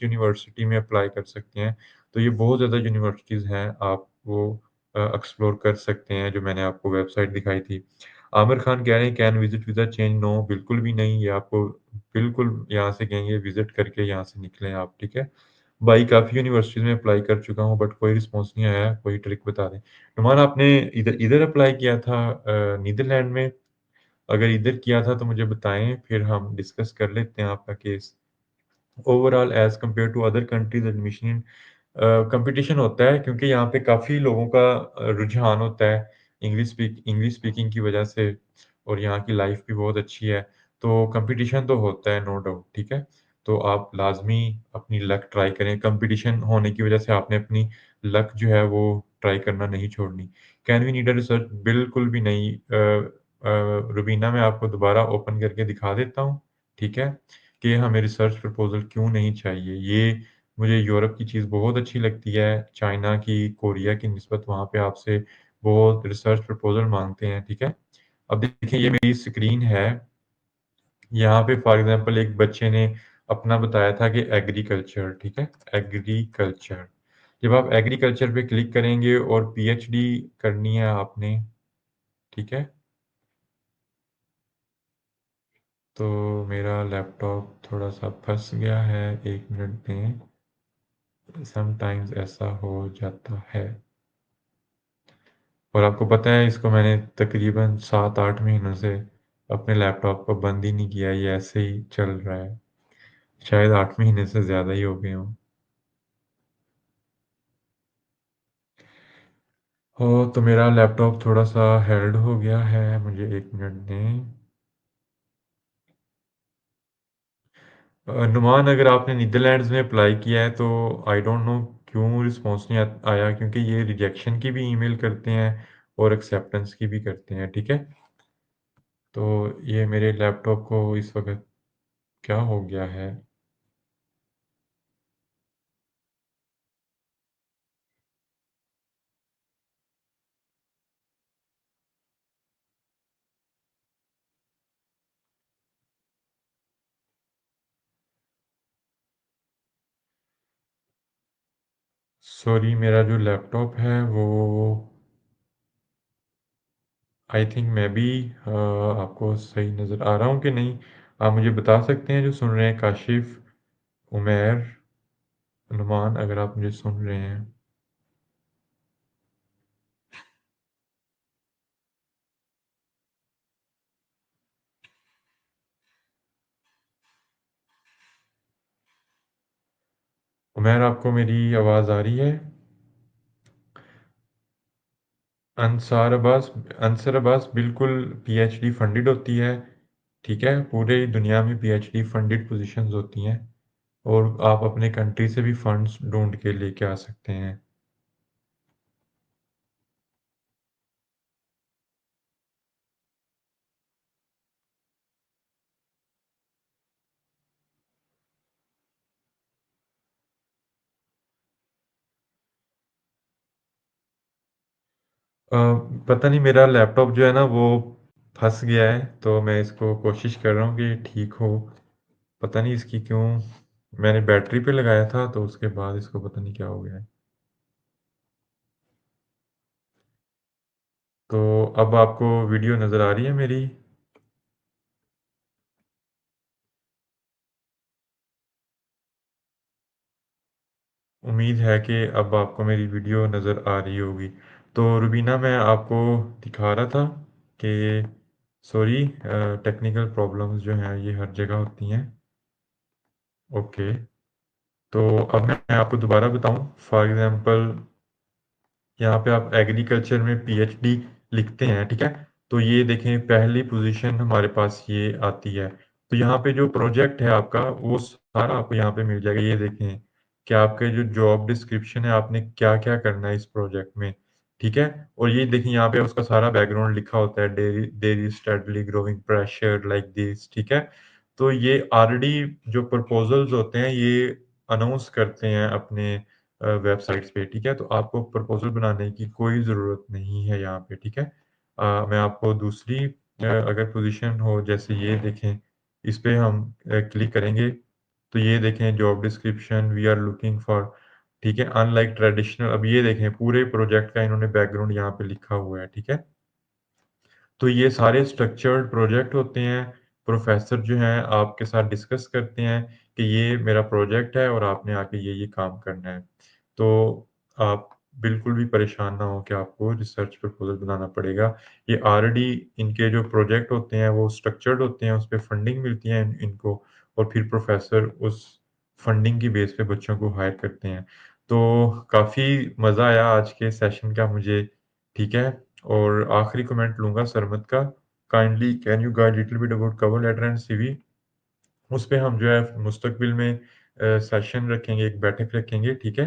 यूनिवर्सिटी में अप्लाई कर सकते हैं। तो ये बहुत ज़्यादा यूनिवर्सिटीज़ हैं, आप वो एक्सप्लोर कर सकते हैं, जो मैंने आपको वेबसाइट दिखाई थी। आमिर खान कह रहे हैं, can visit visa change? No, बिल्कुल भी नहीं। ये आपको बिल्कुल यहाँ से कहेंगे विज़िट करके यहाँ से निकलें आप, ठीक है? भाई काफ़ी यूनिवर्सिटीज़ में अप्लाई कर चुका हूँ, बट कोई रिस्पॉन्स नहीं आया है, कोई ट्रिक बता दें। नुमान आपने इधर इधर अप्लाई किया था नीदरलैंड में? अगर इधर किया था तो मुझे बताएँ, फिर हम डिस्कस कर लेते हैं आपका case. Overall as compare to other countries admission in competition होता है क्योंकि यहाँ पे काफ़ी लोगों का रुझान होता है इंग्लिश स्पीकिंग की वजह से और यहाँ की लाइफ़ भी बहुत अच्छी है। तो कॉम्पिटिशन तो होता है नो डाउट, ठीक है? तो आप लाज़मी अपनी लक ट्राई करें। कॉम्पिटिशन होने की वजह से आपने अपनी लक जो है वो ट्राई करना नहीं छोड़नी। Can we need a research? बिल्कुल भी नहीं। रुबीना मैं आपको दोबारा ओपन करके दिखा देता हूँ, ठीक है? कि हमें रिसर्च प्रपोज़ल क्यों नहीं चाहिए। ये मुझे यूरोप की चीज़ बहुत अच्छी लगती है, चाइना की, कोरिया की निस्बत वहाँ पे आपसे बहुत रिसर्च प्रपोज़ल माँगते हैं, ठीक है? अब देखिए ये मेरी स्क्रीन है, यहाँ पे फॉर एग्ज़ाम्पल एक बच्चे ने अपना बताया था कि एग्रीकल्चर, ठीक है? एग्रीकल्चर। जब आप एग्रीकल्चर पे क्लिक करेंगे और पीएचडी करनी है आपने, ठीक है? तो मेरा लैपटॉप थोड़ा-सा फँस गया है, 1 मिनट दें। समटाइम्स ऐसा हो जाता है। और आपको पता है इसको मैंने तकरीबन 7-8 महीनों से अपने लैपटॉप को बंद ही नहीं किया, ये ऐसे ही चल रहा है। शायद 8 महीने से ज़्यादा ही हो गए हों। तो मेरा लैपटॉप थोड़ा-सा हेल्ड हो गया है, मुझे 1 मिनट दें। नुमान अगर आपने नीदरलैंड्स में अप्लाई किया है तो आई डोंट नो क्यों रिस्पॉन्स नहीं आया क्योंकि ये रिजेक्शन की भी ईमेल करते हैं और एक्सेप्टेंस की भी करते हैं, ठीक है? तो ये मेरे लैपटॉप को इस वक़्त क्या हो गया है? सॉरी मेरा जो लैपटॉप है वो आई थिंक मैं भी आपको सही नज़र आ रहा हूँ कि नहीं? आप मुझे बता सकते हैं जो सुन रहे हैं काशिफ़, उमैर, नुमान अगर आप मुझे सुन रहे हैं? उमैर आपको मेरी आवाज़ आ रही है? अंसर अब्बास बिल्कुल पीएचडी फंडेड होती है, ठीक है? पूरे दुनिया में पीएचडी फंडेड पोज़ीशंस होती हैं और आप अपने कंट्री से भी फंड्स ढूँढ के लेके आ सकते हैं। अ, पता नहीं मेरा लैपटॉप जो है ना वो फँस गया है, तो मैं इसको कोशिश कर रहा हूँ कि ठीक हो। पता नहीं इसकी क्यों मैंने बैटरी पे लगाया था तो उसके बाद इसको पता नहीं क्या हो गया है। तो अब आपको वीडियो नज़र आ रही है मेरी? उम्मीद है कि अब आपको मेरी वीडियो नज़र आ रही होगी। तो रुबीना मैं आपको दिखा रहा था कि सॉरी टेक्निकल प्रॉब्लम्स जो हैं ये हर जगह होती हैं। ओके, तो अब मैं आपको दोबारा बताऊं फॉर एग्जांपल यहाँ पे आप एग्रीकल्चर में पीएचडी लिखते हैं, ठीक है? तो ये देखें पहली पोजीशन हमारे पास ये आती है। तो यहाँ पे जो प्रोजेक्ट है आपका वो सारा आपको यहाँ पे मिल जाएगा। ये देखें कि आपके जो जॉब डिस्क्रिप्शन है आपने क्या-क्या करना है इस प्रोजेक्ट में, ठीक है? और ये देखिए यहाँ पे उसका सारा बैकग्राउंड लिखा होता है dairy dairy steadily growing pressure like this, ठीक है? तो ये ऑलरेडी जो प्रपोजल्स होते हैं ये अनाउंस करते हैं अपने वेबसाइट्स पे, ठीक है? तो आपको प्रपोज़ल बनाने की कोई ज़रूरत नहीं है यहाँ पे, ठीक है? मैं आपको दूसरी अगर पोज़ीशन हो जैसे ये देखें, इस पे हम क्लिक करेंगे, तो ये देखें job description we are looking for, ठीक है? अनलाइक ट्रेडिशनल अब ये देखें पूरे प्रोजेक्ट का इन्होंने बैकग्राउंड यहाँ पे लिखा हुआ है, ठीक है? तो ये सारे स्ट्रक्चर्ड प्रोजेक्ट होते हैं। प्रोफ़ेसर जो हैं आपके साथ डिस्कस करते हैं कि ये मेरा प्रोजेक्ट है और आपने आके ये काम करना है। तो आप बिल्कुल भी परेशान ना हों कि आपको रिसर्च प्रपोज़ल बनाना पड़ेगा। ये ऑलरेडी इनके जो प्रोजेक्ट होते हैं वो स्ट्रक्चर्ड होते हैं, उसपे फंडिंग मिलती है इनको और फिर प्रोफ़ेसर उस फंडिंग की बेस पे बच्चों को हायर करते हैं। तो काफ़ी मज़ा आया आज के सेशन का मुझे, ठीक है? और आखिरी कमेंट लूँगा सरमद का, kindly can you guide little bit about cover letter and CV? उस पे हम जो है मुस्तकबिल में सेशन रखेंगे, एक बैठक रखेंगे, ठीक है?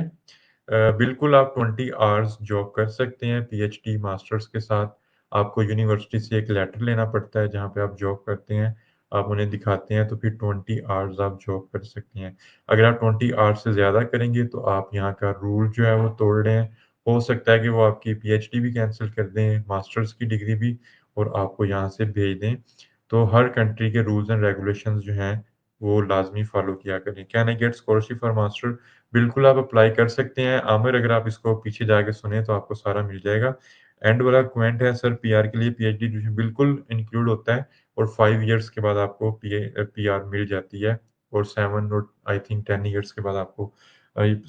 बिल्कुल आप 20 आवर्स जॉब कर सकते हैं पीएचडी मास्टर्स के साथ। आपको यूनिवर्सिटी से एक लेटर लेना पड़ता है जहाँ पे आप जॉब करते हैं। आप उन्हें दिखाते हैं तो फिर 20 आवर्स आप जॉब कर सकते हैं। अगर आप 20 आवर्स से ज़्यादा करेंगे तो आप यहाँ का रूल जो है वो तोड़ रहे हैं। हो सकता है कि वो आपकी पीएचडी भी कैंसल कर दें, मास्टर्स की डिग्री भी और आपको यहाँ से भेज दें। तो हर कंट्री के रूल्स एंड रेगुलेशंस जो हैं वो लाज़मी फ़ॉलो किया करें। Can I get scholarship for master? बिल्कुल आप अप्लाई कर सकते हैं। आमिर अगर आप इसको पीछे जाके सुने तो आपको सारा मिल जाएगा। एंड वाला कमेंट है सर पीआर के लिए पीएचडी ट्यूशन बिल्कुल इंक्लूड होता है और 5 इयर्स के बाद आपको पीआर मिल जाती है और 7 और आई थिंक 10 इयर्स के बाद आपको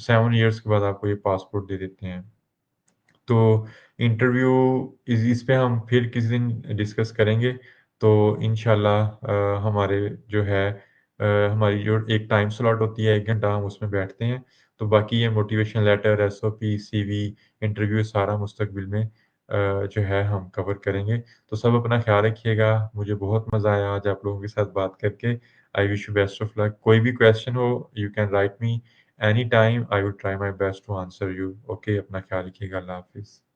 7 इयर्स के बाद आपको ये पासपोर्ट दे देते हैं। तो इंटरव्यू इस पे हम फिर किसी दिन डिस्कस करेंगे। तो इंशाल्लाह हमारे जो है हमारी जो एक टाइम स्लॉट होती है 1 घंटा हम उसमें बैठते हैं। तो बाकी ये motivation letter, SOP, CV, interview सारा मुस्तकबिल में जो है हम कवर करेंगे। तो सब अपना ख़्याल रखिएगा। मुझे बहुत मज़ा आया आज आप लोगों के साथ बात करके। I wish you best of luck. कोई भी क्वेश्चन हो you can write me any time I will try my best to answer you. Okay अपना ख़्याल रखिएगा। अल्लाह हाफ़िज़।